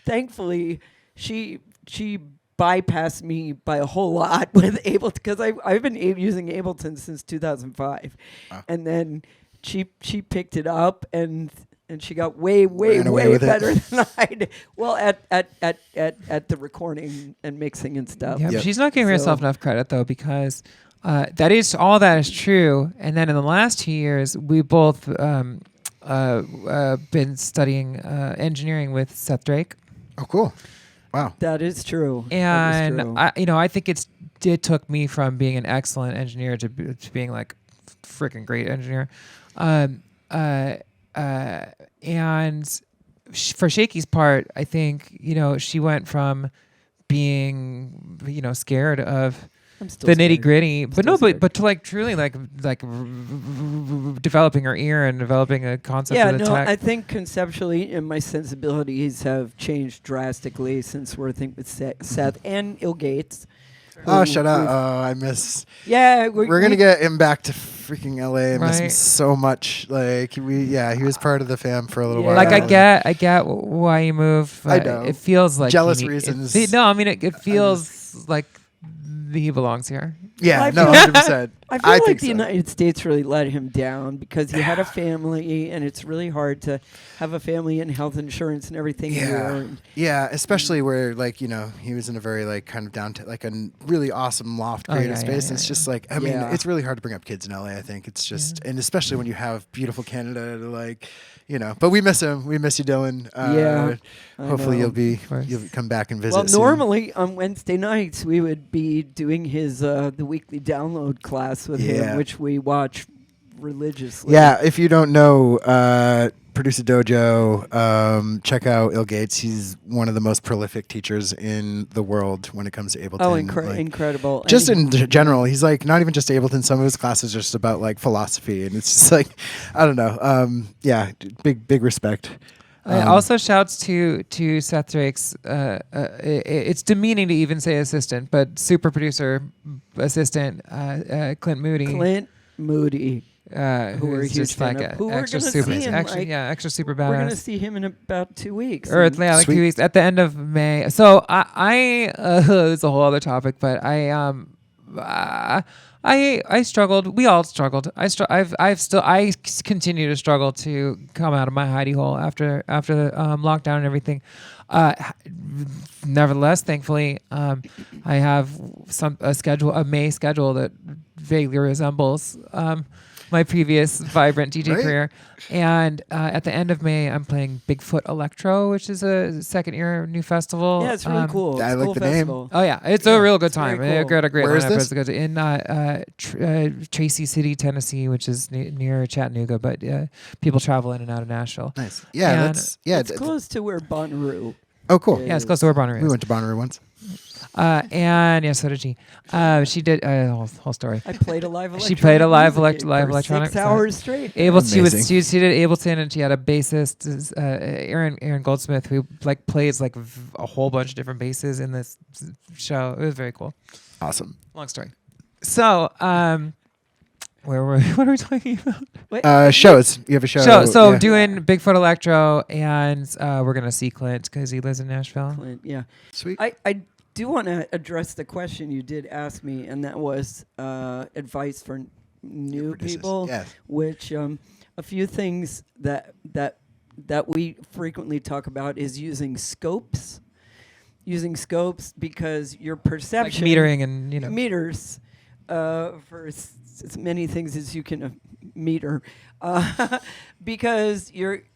thankfully she bypassed me by a whole lot with Ableton, because I've been using Ableton since 2005, and then she picked it up and she got way better than I did. Well, at the recording and mixing and stuff. Yeah, but she's not giving herself enough credit though, because that is true. And then in the last 2 years, we both been studying engineering with Seth Drake. Oh, cool. Wow. That is true. And I think it took me from being an excellent engineer to being like freaking great engineer. And for Shaky's part, I think, she went from being, scared of the nitty gritty, but to like truly like developing her ear and developing a concept of the tech. I think conceptually and my sensibilities have changed drastically since working with Seth and Illexxandra. Oh, shut up! Oh, I miss. Yeah, we're gonna get him back to freaking LA. I miss him so much. Like he was part of the fam for a little while. Like I get why you moved. I know. It feels like jealous reasons. It feels like he belongs here. Yeah, 100%. I feel like the United States really let him down because he had a family, and it's really hard to have a family and health insurance and everything here. Yeah, especially where he was in a very kind of down to like a really awesome loft creative space. It's just like it's really hard to bring up kids in LA. I think it's just and especially when you have beautiful Canada to but we miss him. We miss you, Dylan. Hopefully you'll come back and visit. Well, normally on Wednesday nights we would be doing his the weekly download class with him, which we watch religiously. Yeah, if you don't know Producer Dojo, check out Illexxandra. He's one of the most prolific teachers in the world when it comes to Ableton. Oh, incredible. Just in general, he's not even just Ableton. Some of his classes are just about philosophy, and it's just I don't know. Big respect. Also, shouts to Seth Drake's. It's demeaning to even say assistant, but super producer assistant Clint Moody. Who we're just fan of. Who extra super, extra super badass. We're gonna see him in about 2 weeks. Or 2 weeks at the end of May. So I it's a whole other topic, but I struggled. We all struggled. I continue to struggle to come out of my hidey hole after the lockdown and everything. Nevertheless, thankfully, I have a May schedule that vaguely resembles my previous vibrant DJ career. And at the end of May, I'm playing BigFoot Electro, which is a second-year new festival. Yeah, it's really cool. I it's like cool the festival. name. Oh yeah, it's a real good time. very cool. Got a great Where is lineup. this? It's in Tracy City, Tennessee, which is near Chattanooga, but people travel in and out of Nashville. Nice. Yeah, And It's close to where Bonnaroo. Oh, cool. Yeah, it's close to where Bonnaroo is. We went to Bonnaroo once. And yeah, so did she. She did whole story. I played a live electronic She played a live music live for electronic 6 hours straight. She did Ableton, and she had a bassist, Aaron Goldsmith, who like plays like a whole bunch of different basses in this show. It was very cool. Awesome. Long story. So, where were we? What are we talking about? Shows. You have a show. So doing BigFoot Electro, and we're gonna see Clint because he lives in Nashville. Clint, yeah. Sweet. I do want to address the question you did ask me, and that was advice for new people. Yes. Which a few things that we frequently talk about is using scopes. Using scopes because your perception, Like metering and meters for as many things as you can meter, because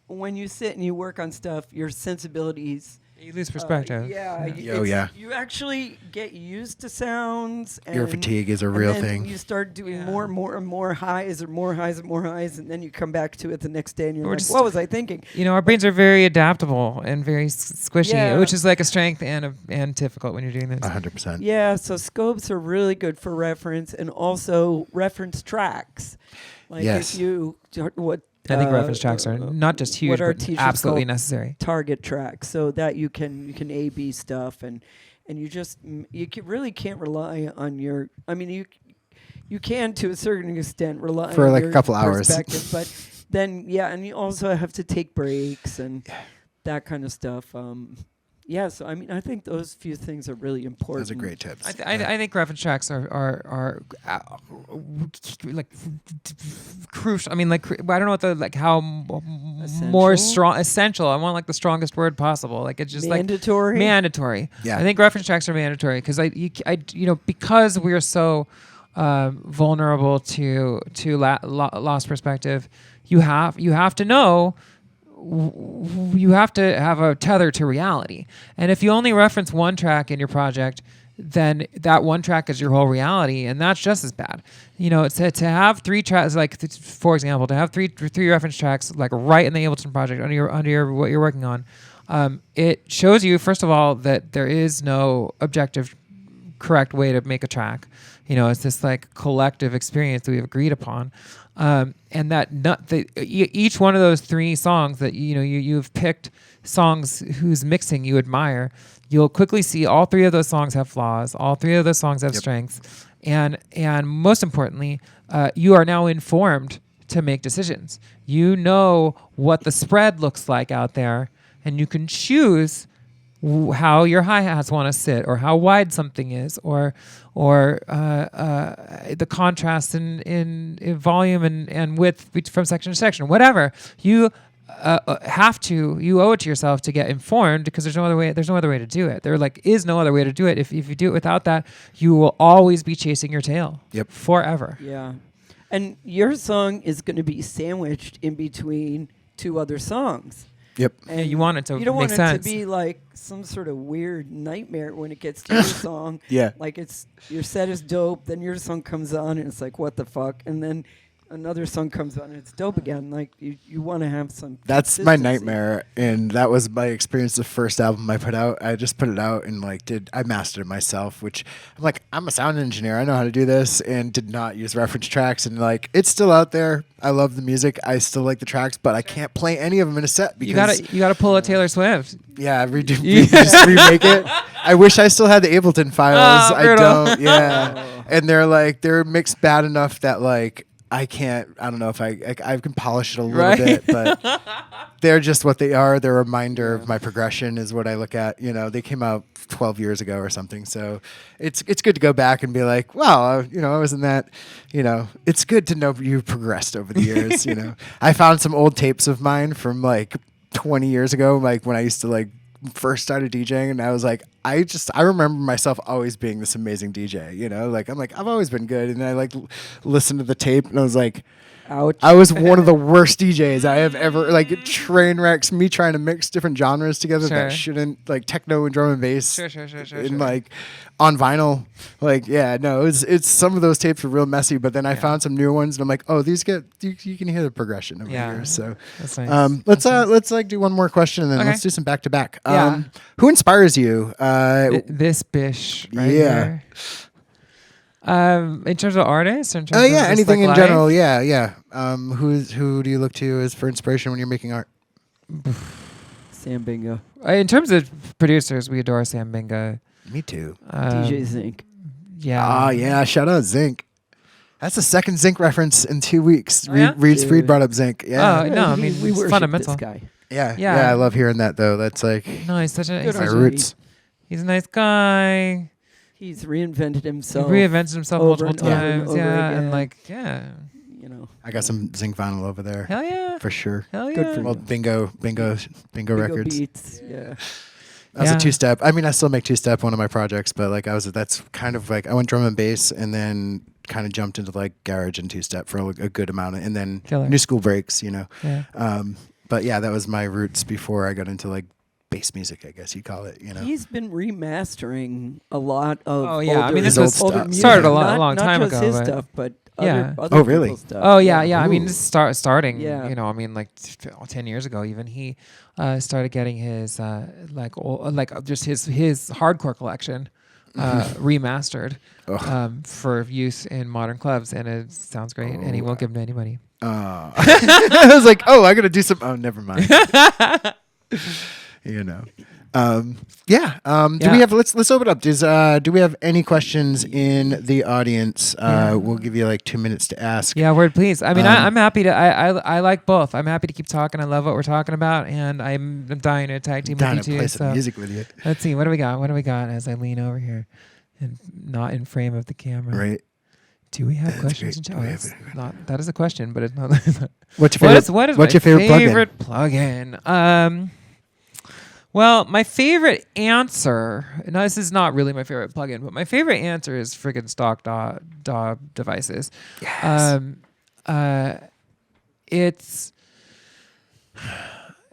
when you sit and you work on stuff, your sensibilities. you lose perspective. You actually get used to sounds. And Ear fatigue is a real then thing. You start doing more and more highs, and then you come back to it the next day, and you're like, "What was I thinking?" Our brains are very adaptable and very squishy, Yeah. which is like a strength and difficult when you're doing this. 100%. Yeah, so scopes are really good for reference, and also reference tracks. Like Yes. if you I think reference tracks are not just huge, what our but teachers absolutely call necessary. target tracks, so that you can A/B stuff, and really can't rely on your. I mean, you can to a certain extent rely For on like your a couple hours. perspective, but then and you also have to take breaks and that kind of stuff. So I mean, I think those few things are really important. Those are great tips. I think reference tracks are like crucial. I mean, like I don't know what how more strong essential. I want like the strongest word possible. Like it's just mandatory. Like mandatory. Yeah. I think reference tracks are mandatory because because we're so vulnerable to lost perspective. You have to know. You have to have a tether to reality. And if you only reference one track in your project, then that one track is your whole reality, and that's just as bad. To have three tracks, like for example, to have three reference tracks like right in the Ableton project under your what you're working on, it shows you first of all that there is no objective correct way to make a track. It's this like collective experience that we've agreed upon. And that each one of those three songs that you've picked songs whose mixing you admire, you'll quickly see all three of those songs have flaws, all three of those songs have strengths, and most importantly, you are now informed to make decisions. You know what the spread looks like out there, and you can choose how your hi-hats want to sit, or how wide something is, or the contrast in volume and width from section to section, whatever. You you owe it to yourself to get informed, because there's no other way to do it. There is no other way to do it. If you do it without that, you will always be chasing your tail. Yep. Forever. Yeah. And your song is going to be sandwiched in between two other songs. Yep. And you want it to You don't make want sense. it to be like some sort of weird nightmare when it gets to your song. Yeah. Like your set is dope, then your song comes on and it's like, what the fuck? And then another song comes on and it's dope again. Like you want to have some. That's my consistency. nightmare, and that was my experience. The first album I put out, I just put it out and I mastered it myself. Which I'm a sound engineer, I know how to do this, and did not use reference tracks. And it's still out there. I love the music. I still like the tracks, but I can't play any of them in a set because you gotta pull a Taylor Swift. Yeah, just remake it. I wish I still had the Ableton files. I don't. Yeah, and they're mixed bad enough that I can't. I don't know if I can polish it a little bit, but they're just what they are. They're a reminder of my progression is what I look at. They came out 12 years ago or something, so it's good to go back and be like, wow, I wasn't that. It's good to know you progressed over the years. I found some old tapes of mine from 20 years ago, when I used to first started DJing, and I was like, I remember myself always being this amazing DJ, you know, like I'm like, I've always been good. And I like listened to the tape and I was like, ouch. I was one of the worst DJs I have ever, like train wrecks, me trying to mix different genres together that shouldn't, like techno and drum and bass. And like on vinyl, like, yeah, no, it's some of those tapes were real messy, but then I found some new ones and I'm like, oh, these you can hear the progression over here. So that's nice. Let's like do one more question and then let's do some back to back. Yeah. Who inspires you? This bish right here. In terms of artists, or in terms of anything like in general, yeah. Who do you look to as for inspiration when you're making art? Sam Bingo. In terms of producers, we adore Sam Bingo. Me too. DJ Zinc. Yeah. Oh yeah, shout out Zinc. That's the second Zinc reference in 2 weeks. Yeah? Reed brought up Zinc. Yeah. Oh no, I mean we it's worship fundamental. this guy. Yeah, I love hearing that though. That's like No, he's such a my roots. he's a nice guy. He's reinvented himself. He reinvented himself over multiple and over and times. over And again. like, You know. I got some Zinc vinyl over there. hell yeah. For sure. Hell yeah. Good for Well, Bingo Bingo Records. Beats. Yeah. That was a two-step. I mean, I still make two-step, one of my projects, but like that's kind of like I went drum and bass and then kind of jumped into like garage and two-step for a good amount and then new school breaks, you know. Yeah. But yeah, that was my roots before I got into like bass music, I guess you call it, you know. He's been remastering a lot of I older, mean, this was older stuff. music. started a Not long time just ago, his but- stuff, but Yeah. other really? people's stuff. Oh yeah. I mean, Ooh. this starting. Yeah. You know, I mean, like 10 years ago, even he started getting his just his hardcore collection remastered for use in modern clubs, and it sounds great. And he won't give them to anybody. I was like, oh, I got to do some. Oh, never mind. You know. Do we have? Let's open up. Do we have any questions in the audience? We'll give you like 2 minutes to ask. Yeah, word please. I mean, I'm happy to. I like both. I'm happy to keep talking. I love what we're talking about, and I'm dying to tag team Down with to you play too. some music with you. Let's see. What do we got? As I lean over here, and not in frame of the camera. Right. Do we have That's questions? great. Oh, We that's have- not. That is a question, but it's not. What's your favorite? What's your favorite plugin? Well, my favorite answer. No, this is not really my favorite plugin, but my favorite answer is friggin' stock DAW devices. Yes. It's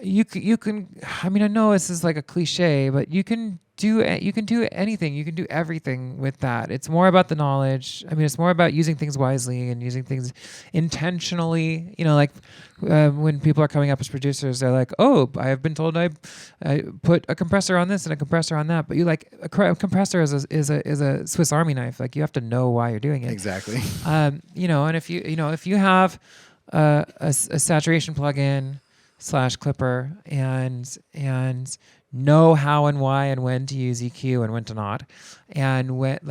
you can. I mean, I know this is like a cliche, but you can do anything. You can do everything with that. It's more about the knowledge. I mean, it's more about using things wisely and using things intentionally. You know, like when people are coming up as producers, they're like, "Oh, I have been told I put a compressor on this and a compressor on that." But you like a compressor is a Swiss Army knife. Like you have to know why you're doing it. Exactly. You know, and if you have a saturation plugin / clipper and know how and why and when to use EQ and when to not, and what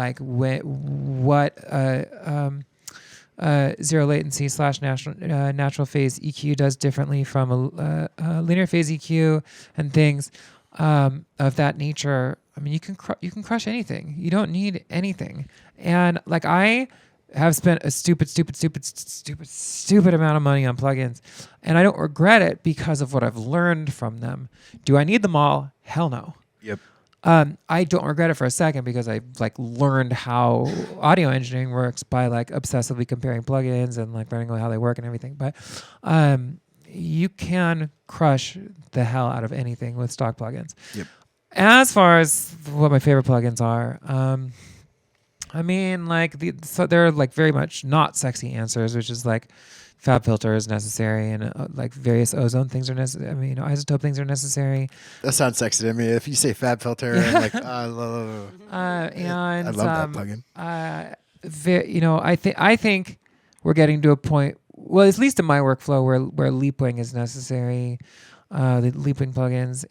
zero latency / natural phase EQ does differently from a linear phase EQ and things of that nature. I mean, you can crush anything. You don't need anything. And like I have spent a stupid amount of money on plugins, and I don't regret it because of what I've learned from them. Do I need them all? Hell no. Yep. I don't regret it for a second because I like learned how audio engineering works by like obsessively comparing plugins and like learning how they work and everything. But you can crush the hell out of anything with stock plugins. Yep. As far as what my favorite plugins are, I mean, like so they're like very much not sexy answers, which is like fab filter is necessary, and like various ozone things are necessary. I mean, isotope things are necessary. That sounds sexy to me. If you say fab filter, I'm like, and I love that plugin. I think we're getting to a point. Well, at least in my workflow, where leapwing is necessary. The leapwing plugins,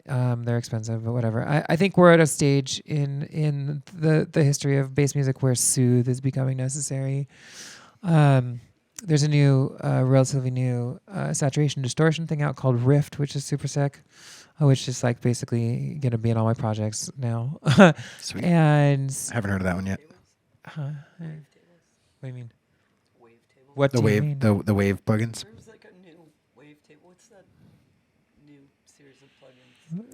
they're expensive, but whatever. I think we're at a stage in the history of bass music where soothe is becoming necessary. There's a new, relatively new saturation distortion thing out called Rift, which is super sick, which is like basically going to be in all my projects now. Sweet. And I haven't heard of that one yet. what do you mean? The wave plugins. There's like a new wave table. What's that new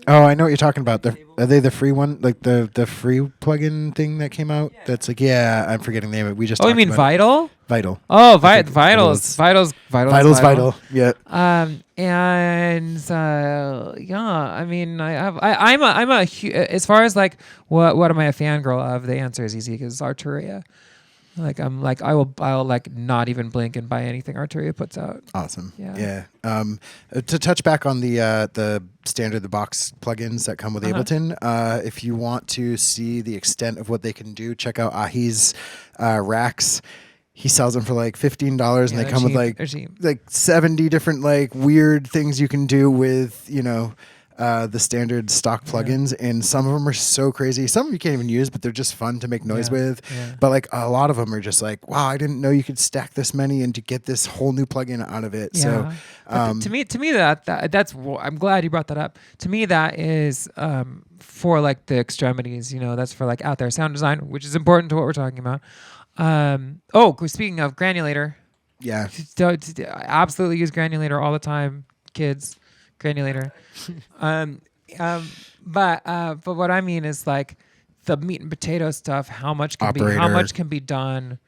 Oh, I know what you're talking about. Are they the free one? Like the free plugin thing that came out? That's like, yeah, I'm forgetting the name of it. We just Oh, you talked mean about Vital? Vital. Oh, I think Vital's Vital. Yeah. Yeah, I mean, I'm a as far as like what am I a fangirl of? The answer is easy because it's Arturia. Like I'll like not even blink and buy anything Arturia puts out. Awesome. Yeah. To touch back on the standard the box plugins that come with Ableton, if you want to see the extent of what they can do, check out Ahi's racks. He sells them for like $15, and they come with like 70 different like weird things you can do with the standard stock plugins, and some of them are so crazy. Some of you can't even use, but they're just fun to make noise with. Yeah. But like a lot of them are just like, wow, I didn't know you could stack this many and to get this whole new plugin out of it. Yeah. So to me that's I'm glad you brought that up. To me that is for like the extremities. That's for like out there sound design, which is important to what we're talking about. Speaking of granulator, yeah, absolutely use granulator all the time, kids. Granulator. But what I mean is like the meat and potato stuff. How much can be done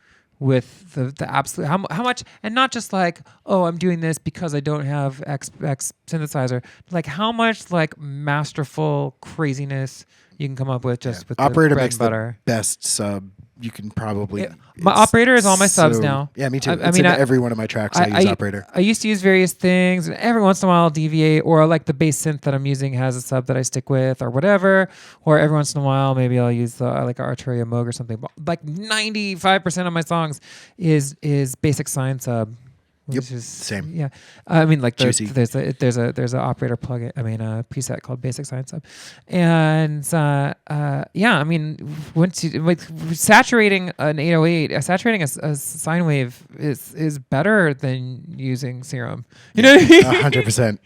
with the absolute how much, and not just like, oh, I'm doing this because I don't have X synthesizer. Like how much like masterful craziness you can come up with just with operator the bread makes and butter. The best sub you can probably. My operator is all my subs now. Yeah, me too. I mean, every one of my tracks I use operator. I used to use various things, and every once in a while I'll deviate, or like the bass synth that I'm using has a sub that I stick with, or whatever. Or every once in a while, maybe I'll use like Arturia Moog or something. But like 95% of my songs is basic sine sub. Yep. Is, same. Yeah. I mean, like Juicy. there's an operator plugin. I mean, a preset called Basic Sine Sub, and I mean, once you saturating an 808, saturating a sine wave is better than using Serum. You know, 100%.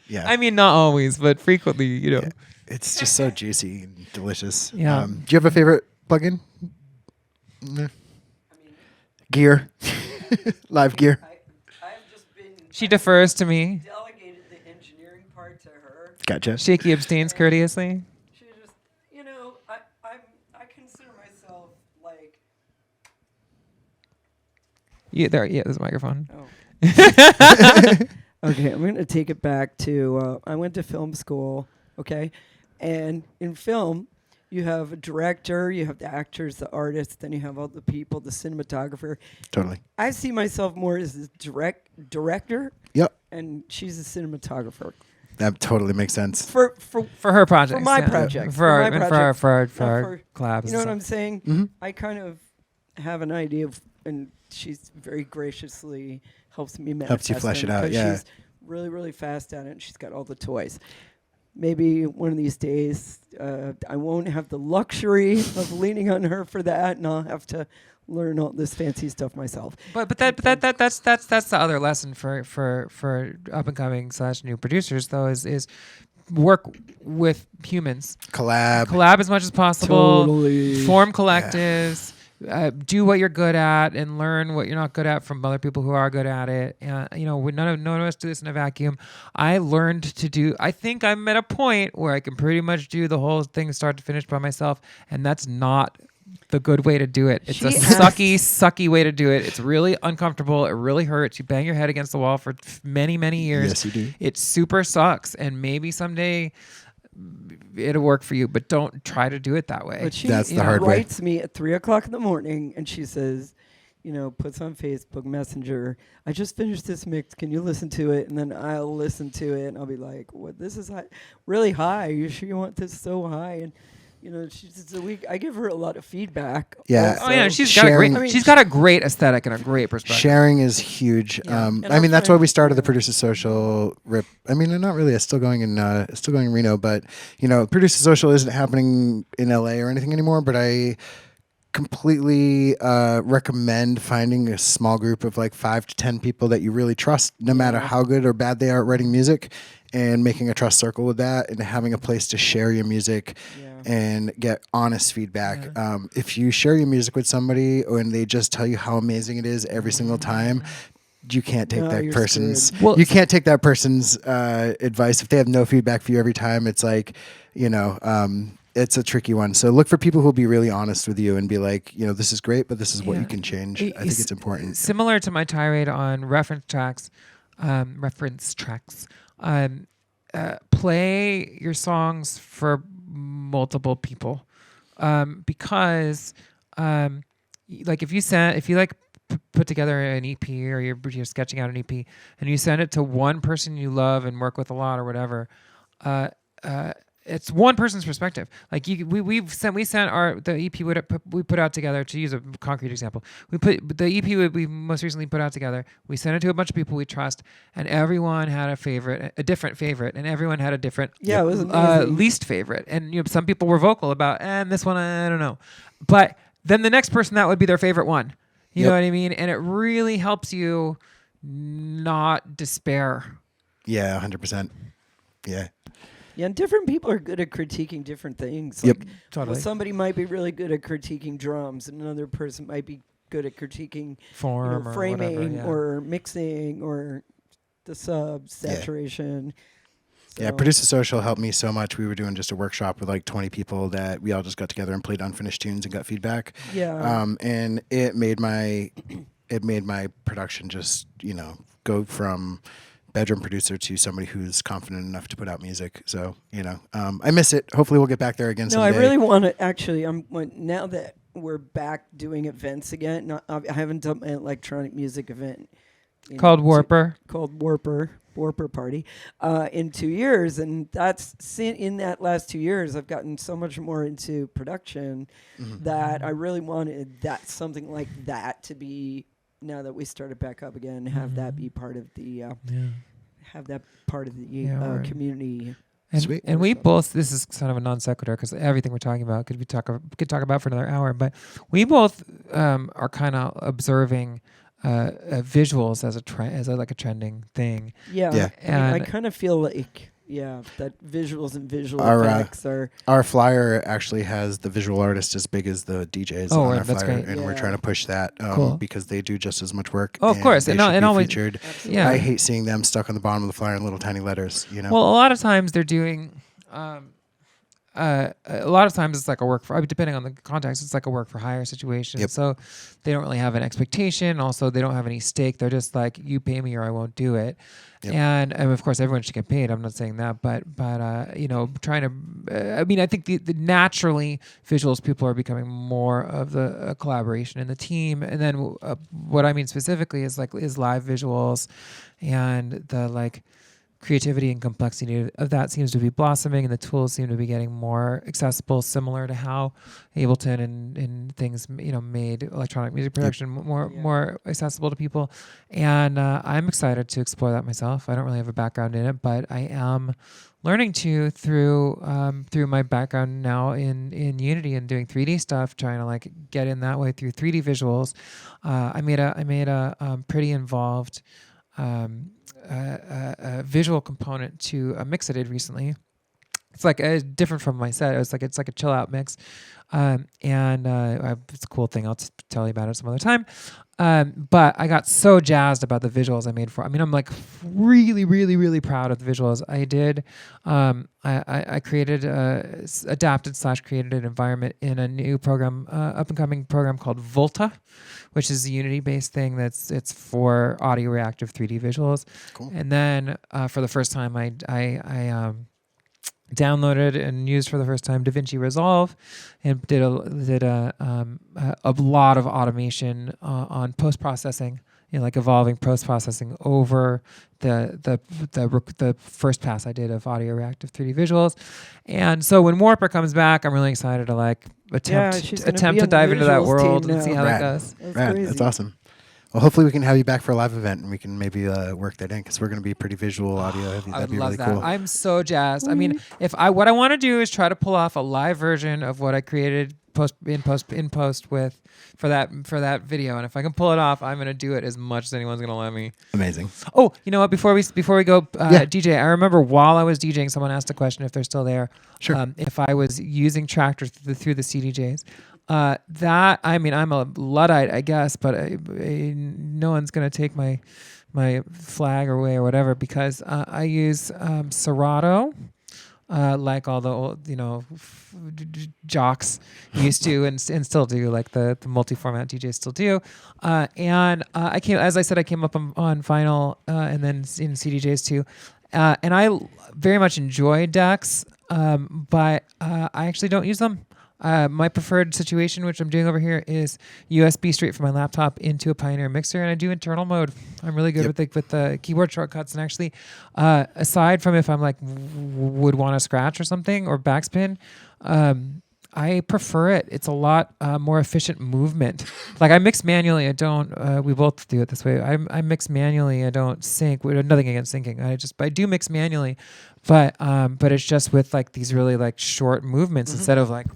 Yeah. I mean, not always, but frequently. Yeah. It's just so juicy and delicious. Yeah. Do you have a favorite plugin? No. Gear. Live gear. I've just been. She defers to me. Delegated the engineering part to her. Gotcha. Shaky abstains courteously. She just, I consider myself like. There's a microphone. Oh. Okay, I'm gonna take it back to. I went to film school. Okay, and in film, you have a director, you have the actors, the artists, then you have all the people, the cinematographer. Totally. I see myself more as a director. Yep. And she's a cinematographer. That totally makes sense. For her project. For my project. For our collabs. You know what I'm saying? Mm-hmm. I kind of have an idea of, and she's very graciously helps me manifest. Helps you flesh it out, yeah. She's really, really fast at it, and she's got all the toys. Maybe one of these days, I won't have the luxury of leaning on her for that, and I'll have to learn all this fancy stuff myself. But that's the other lesson for up and coming / new producers though is work with humans. Collab as much as possible. Totally. Form collectives. Do what you're good at and learn what you're not good at from other people who are good at it. None of us do this in a vacuum. I learned to do. I think I'm at a point where I can pretty much do the whole thing start to finish by myself, and that's not the good way to do it. It's a sucky way to do it. It's really uncomfortable. It really hurts. You bang your head against the wall for many, many years. Yes, you do. It super sucks, and maybe someday it'll work for you, but don't try to do it that way. But she That's the hard way. writes me at 3:00 in the morning, and she says, puts on Facebook Messenger, I just finished this mix. Can you listen to it? And then I'll listen to it, and I'll be like, "What? This is really high. You sure you want this so high?" And I give her a lot of feedback. Yeah. Also. Oh yeah, she's got a great aesthetic and a great perspective. Sharing is huge. Yeah. That's why we started the Producer Social rip. I mean, not really. It's still going in Reno, but Producer Social isn't happening in LA or anything anymore. But I completely recommend finding a small group of like 5 to 10 people that you really trust, no matter how good or bad they are at writing music, and making a trust circle with that, and having a place to share your music. And get honest feedback. Yeah. If you share your music with somebody and they just tell you how amazing it is every single time, you can't take No, that you're person's screwed. Well, you can't take that person's advice if they have no feedback for you every time. It's like, it's a tricky one. So look for people who'll be really honest with you and be like, this is great, but this is what you can change. I think it's important. Similar to my tirade on reference tracks, play your songs for multiple people, because like if you like put together an EP or you're sketching out an EP and you send it to one person you love and work with a lot or whatever, it's one person's perspective. Like we sent the EP we put out together, to use a concrete example. We put the EP we most recently put out together. We sent it to a bunch of people we trust, and everyone had a different favorite, and everyone had a different it was amazing. least favorite. And some people were vocal about, and this one I don't know, but then the next person that would be their favorite one. You know what I mean? And it really helps you not despair. Yeah, 100%. Yeah. Yeah, and different people are good at critiquing different things. Yep. Like, Totally. Somebody might be really good at critiquing drums, and another person might be good at critiquing Form or framing whatever, yeah. or mixing or the subs, saturation. Yeah, Producer Social helped me so much. We were doing just a workshop with like 20 people that we all just got together and played unfinished tunes and got feedback. Yeah. And it made my production just, go from bedroom producer to somebody who's confident enough to put out music. So, I miss it. Hopefully we'll get back there again someday. No, I really want to actually, now that we're back doing events again, I haven't done an electronic music event. Called Warper. Called Warper Party, in 2 years. And in that last 2 years, I've gotten so much more into production that I really wanted something like that to be, now that we started back up again, have that be part of the, community. And, Sweet. and we both, this is kind of a non sequitur because everything we're talking about could talk about for another hour, but we both are kind of observing visuals as a trending thing. Yeah. And I kind of feel like, that visuals and visual effects are... Our flyer actually has the visual artist as big as the DJs on our that's flyer, great. and we're trying to push that because they do just as much work. Oh, of course. They And should be always, featured. yeah. I hate seeing them stuck on the bottom of the flyer in little tiny letters, Well, a lot of times they're doing... a lot of times it's like a work for, depending on the context, it's like a work for hire situation. Yep. So they don't really have an expectation. Also, they don't have any stake. They're just like, you pay me or I won't do it. Yep. And of course, everyone should get paid. I'm not saying that, but trying to. I think the naturally visuals people are becoming more of the collaboration in the team. And then what I mean specifically is live visuals, and the creativity and complexity of that seems to be blossoming, and the tools seem to be getting more accessible, similar to how Ableton and things made electronic music production more accessible to people. And I'm excited to explore that myself. I don't really have a background in it, but I am learning to through my background now in Unity and doing 3D stuff, trying to get in that way through 3D visuals. I made a pretty involved a visual component to a mix I did recently. It's different from my set. It's like a chill out mix, and it's a cool thing. I'll tell you about it some other time. But I got so jazzed about the visuals I made for. I'm really, really, really proud of the visuals I did. I created adapted/created an environment in a new program, up and coming program called Volta, which is a Unity-based thing it's for audio reactive 3D visuals. Cool. And then for the first time, I downloaded and used for the first time DaVinci Resolve, and did a lot of automation on post processing, evolving post processing over the first pass I did of audio reactive 3D visuals. And so when Warper comes back, I'm really excited to attempt to dive into that world and see how that goes. That's awesome. Well, hopefully we can have you back for a live event, and we can maybe work that in, because we're going to be pretty visual audio heavy. I That'd would be love really that. cool. I'm so jazzed. What I want to do is try to pull off a live version of what I created post with for that video. And if I can pull it off, I'm gonna do it as much as anyone's gonna let me. Amazing. Oh, you know what? Before we go, DJ, I remember while I was DJing, someone asked a question if they're still there. Sure. If I was using Tractor through the CDJs. That, I mean, I'm a Luddite, I guess, but no one's gonna take my flag away or whatever, because I use Serato, like all the old, jocks used to and still do, like the multi-format DJs still do. And I came up on vinyl and then in CDJs too. And I very much enjoy decks, but I actually don't use them. My preferred situation, which I'm doing over here, is USB straight from my laptop into a Pioneer mixer, and I do internal mode. I'm really good with the keyboard shortcuts, and actually, aside from if I'm like would want to scratch or something or backspin, I prefer it. It's a lot more efficient movement. Like I mix manually. I don't. We both do it this way. I mix manually. I don't sync. Nothing against syncing. I do mix manually, but it's just with like these really like short movements instead of like.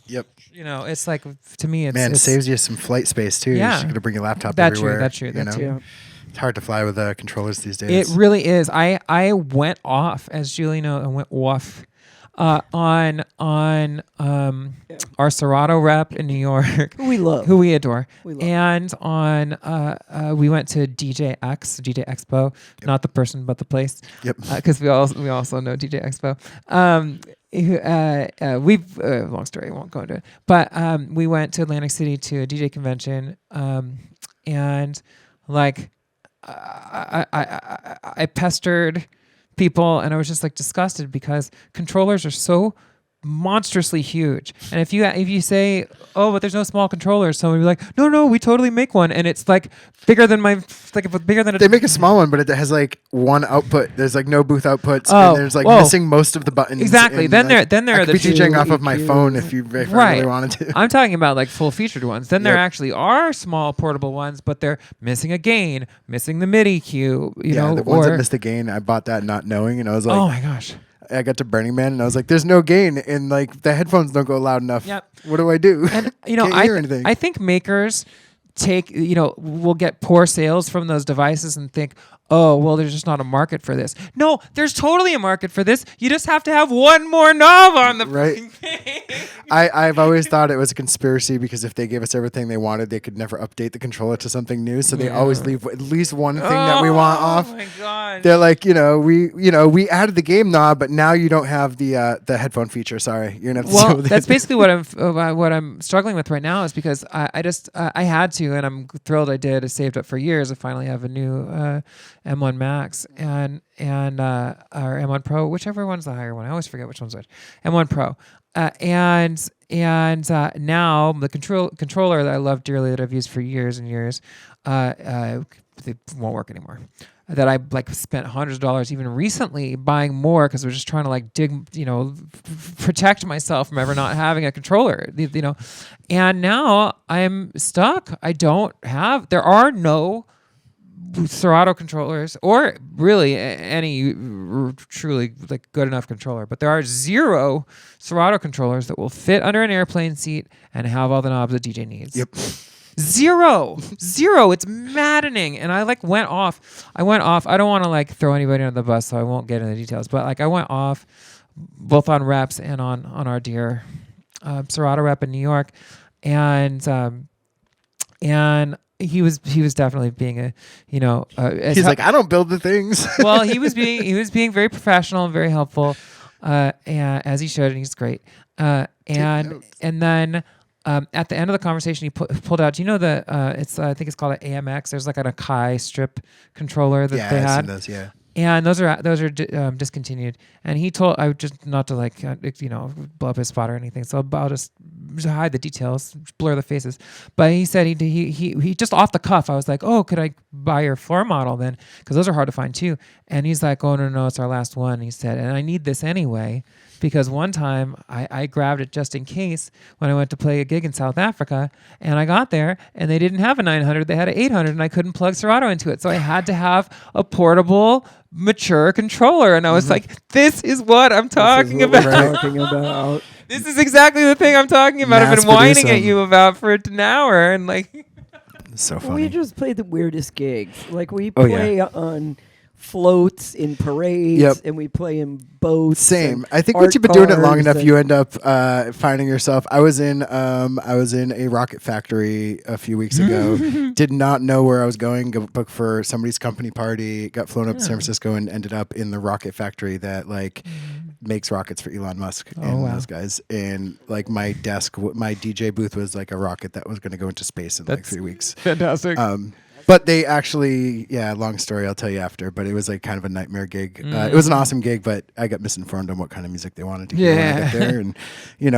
Yep. It's like, to me, it saves you some flight space too. Yeah. You're just gonna bring your laptop everywhere. That's true. Yeah. It's hard to fly with controllers these days. It really is. I went off, as Julie knows, I went off on our Serato rep in New York, who we love, who we adore, we love. And on we went to DJ Expo, not the person but the place. Yep. Because we also know DJ Expo. We've long story, I won't go into it, but we went to Atlantic City to a DJ convention, and like I pestered people, and I was just like disgusted because controllers are so monstrously huge. And if you say, oh, but there's no small controllers, someone will be like, no, we totally make one, and it's like bigger than They make a small one, but it has like one output. There's like no booth outputs, and there's like missing most of the buttons. Exactly. Then like, there I are could the be DJing off of my phone if I really wanted to. I'm talking about like full featured ones. Then there actually are small portable ones, but they're missing a gain, missing the MIDI cue. The ones that missed a gain, I bought that not knowing, and I was like, oh my gosh. I got to Burning Man and I was like, "There's no gain, and like the headphones don't go loud enough. Yep. What do I do?" And Can't hear anything. I think makers will get poor sales from those devices and think, oh, well, there's just not a market for this. No, there's totally a market for this. You just have to have one more knob on the right. thing. I've always thought it was a conspiracy because if they gave us everything they wanted, they could never update the controller to something new. So they always leave at least one thing that we want off. Oh my god! They're like, we added the game knob, but now you don't have the headphone feature. Sorry, you're gonna have to deal with that's it. basically what I'm struggling with right now, is because I had to, and I'm thrilled I did. I saved up for years. I finally have a new M1 Max and or M1 Pro, whichever one's the higher one. I always forget which one's which. M1 Pro. And now the controller that I love dearly, that I've used for years and years, they won't work anymore. That I like spent hundreds of dollars even recently buying more because I was just trying to like protect myself from ever not having a controller, and now I'm stuck. There are no Serato controllers or really any truly like good enough controller, but there are 0 Serato controllers that will fit under an airplane seat and have all the knobs a DJ needs. Yep. 0. It's maddening. And I went off. I don't want to like throw anybody under the bus, so I won't get into the details, but like I went off both on reps and on our dear Serato rep in New York, and he was definitely being he's like, I don't build the things. Well, he was being very professional and very helpful, and as he should, and he's great. And then at the end of the conversation, he pulled out. Do you know I think it's called an AMX. There's like an Akai strip controller that they had. I've seen those, yeah. And those are discontinued. And he told, I just not to like blow up his spot or anything. So I'll just hide the details, blur the faces. But he said he just off the cuff. I was like, oh, could I buy your floor model then? Because those are hard to find too. And he's like, oh no, it's our last one. He said, and I need this anyway. Because one time I grabbed it just in case when I went to play a gig in South Africa, and I got there and they didn't have a 900, they had an 800, and I couldn't plug Serato into it. So I had to have a portable, mature controller. And I was like, this is what I'm talking about. This is exactly the thing I'm talking about. I've Mass been whining produce at 'em. you about for an hour, and like, So We funny. just play the weirdest gigs. Like we Oh, yeah. play on floats in parades, Yep. and we play in boats. Same. and I think art once you've been doing it long cars enough, and- you end up finding yourself. I was in a rocket factory a few weeks ago. Did not know where I was going. Booked for somebody's company party. Got flown up to San Francisco and ended up in the rocket factory that like makes rockets for Elon Musk and those guys. And like my desk, my DJ booth was like a rocket that was going to go into space in like 3 weeks. fantastic. But they actually, long story, I'll tell you after, but it was like kind of a nightmare gig. It was an awesome gig, but I got misinformed on what kind of music they wanted to hear when I got there. And,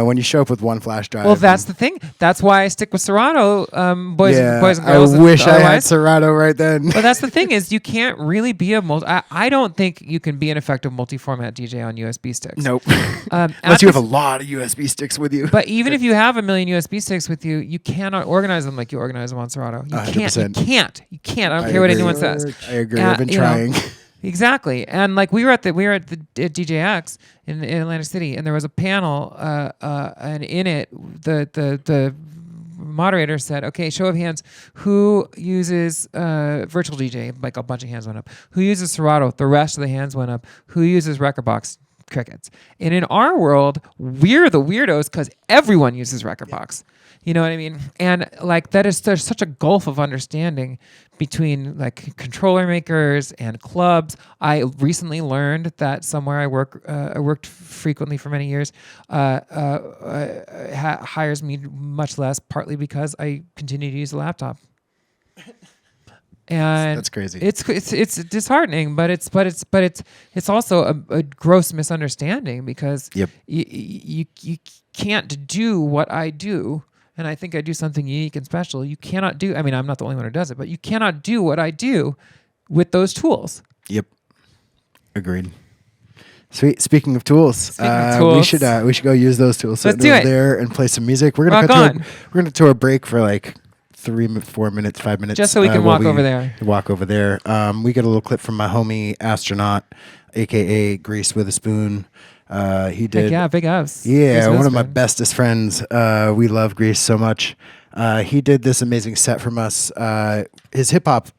when you show up with one flash drive. Well, that's the thing. That's why I stick with Serato, boys and girls. I wish I had otherwise- Serato right then. But that's the thing is you can't really be a I don't think you can be an effective multi-format DJ on USB sticks. Nope. Unless Unless you have a lot of USB sticks with you. But even if you have a million USB sticks with you, you cannot organize them like you organize them on Serato. You 100%. can't. You can't. I don't I care what agree. anyone says. I agree. I've been you know, trying. Exactly. And like we were at the DJX in Atlantic City, and there was a panel, and in it the moderator said, "Okay, show of hands, who uses virtual DJ?" Like a bunch of hands went up. Who uses Serato? The rest of the hands went up. Who uses Rekordbox? Crickets. And in our world, we're the weirdos because everyone uses Rekordbox. You know what I mean? And like there's such a gulf of understanding between like controller makers and clubs. I recently learned that somewhere I worked frequently for many years, hires me much less, partly because I continue to use a laptop. And That's crazy. It's disheartening, but it's also a gross misunderstanding because Yep. you can't do what I do, and I think I do something unique and special. You cannot do. I mean, I'm not the only one who does it, but you cannot do what I do with those tools. Yep. Agreed. Sweet. Speaking of tools, we should go use those tools. Let's Sit do over it. there and play some music. We're gonna Rock on. we're gonna to a break for like 4 minutes, 5 minutes. Just so we can while walk over there. Walk over there. We get a little clip from my homie Astronaut, aka Grease with a Spoon. He did. Yeah, big ups. Yeah, Grease one of my Witherspoon. bestest friends. We love Grease so much. He did this amazing set from us. His hip hop.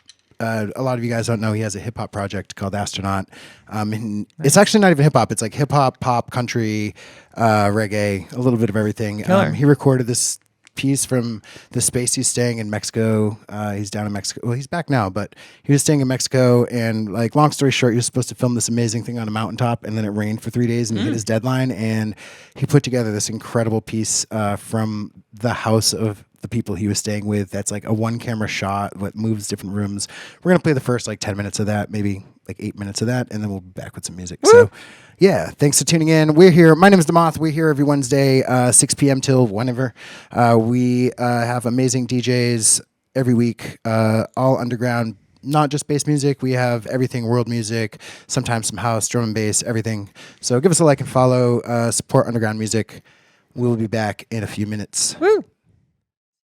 A lot of you guys don't know he has a hip hop project called Astronaut. And it's actually not even hip hop. It's like hip hop, pop, country, reggae, a little bit of everything. Killer. He recorded this piece from the space he's staying in Mexico. He's down in Mexico. Well, he's back now, but he was staying in Mexico. And like, long story short, he was supposed to film this amazing thing on a mountaintop, and then it rained for 3 days, and he hit his deadline. And he put together this incredible piece from the house of the people he was staying with. That's like a one camera shot that moves different rooms. We're gonna play the first like 10 minutes of that, maybe like 8 minutes of that, and then we'll be back with some music. So yeah, thanks for tuning in. We're here. My name is Demoth. We're here every Wednesday, 6 p.m. till whenever. We have amazing DJs every week, all underground, not just bass music. We have everything, world music, sometimes some house, drum and bass, everything. So give us a like and follow, support underground music. We'll be back in a few minutes. Woo.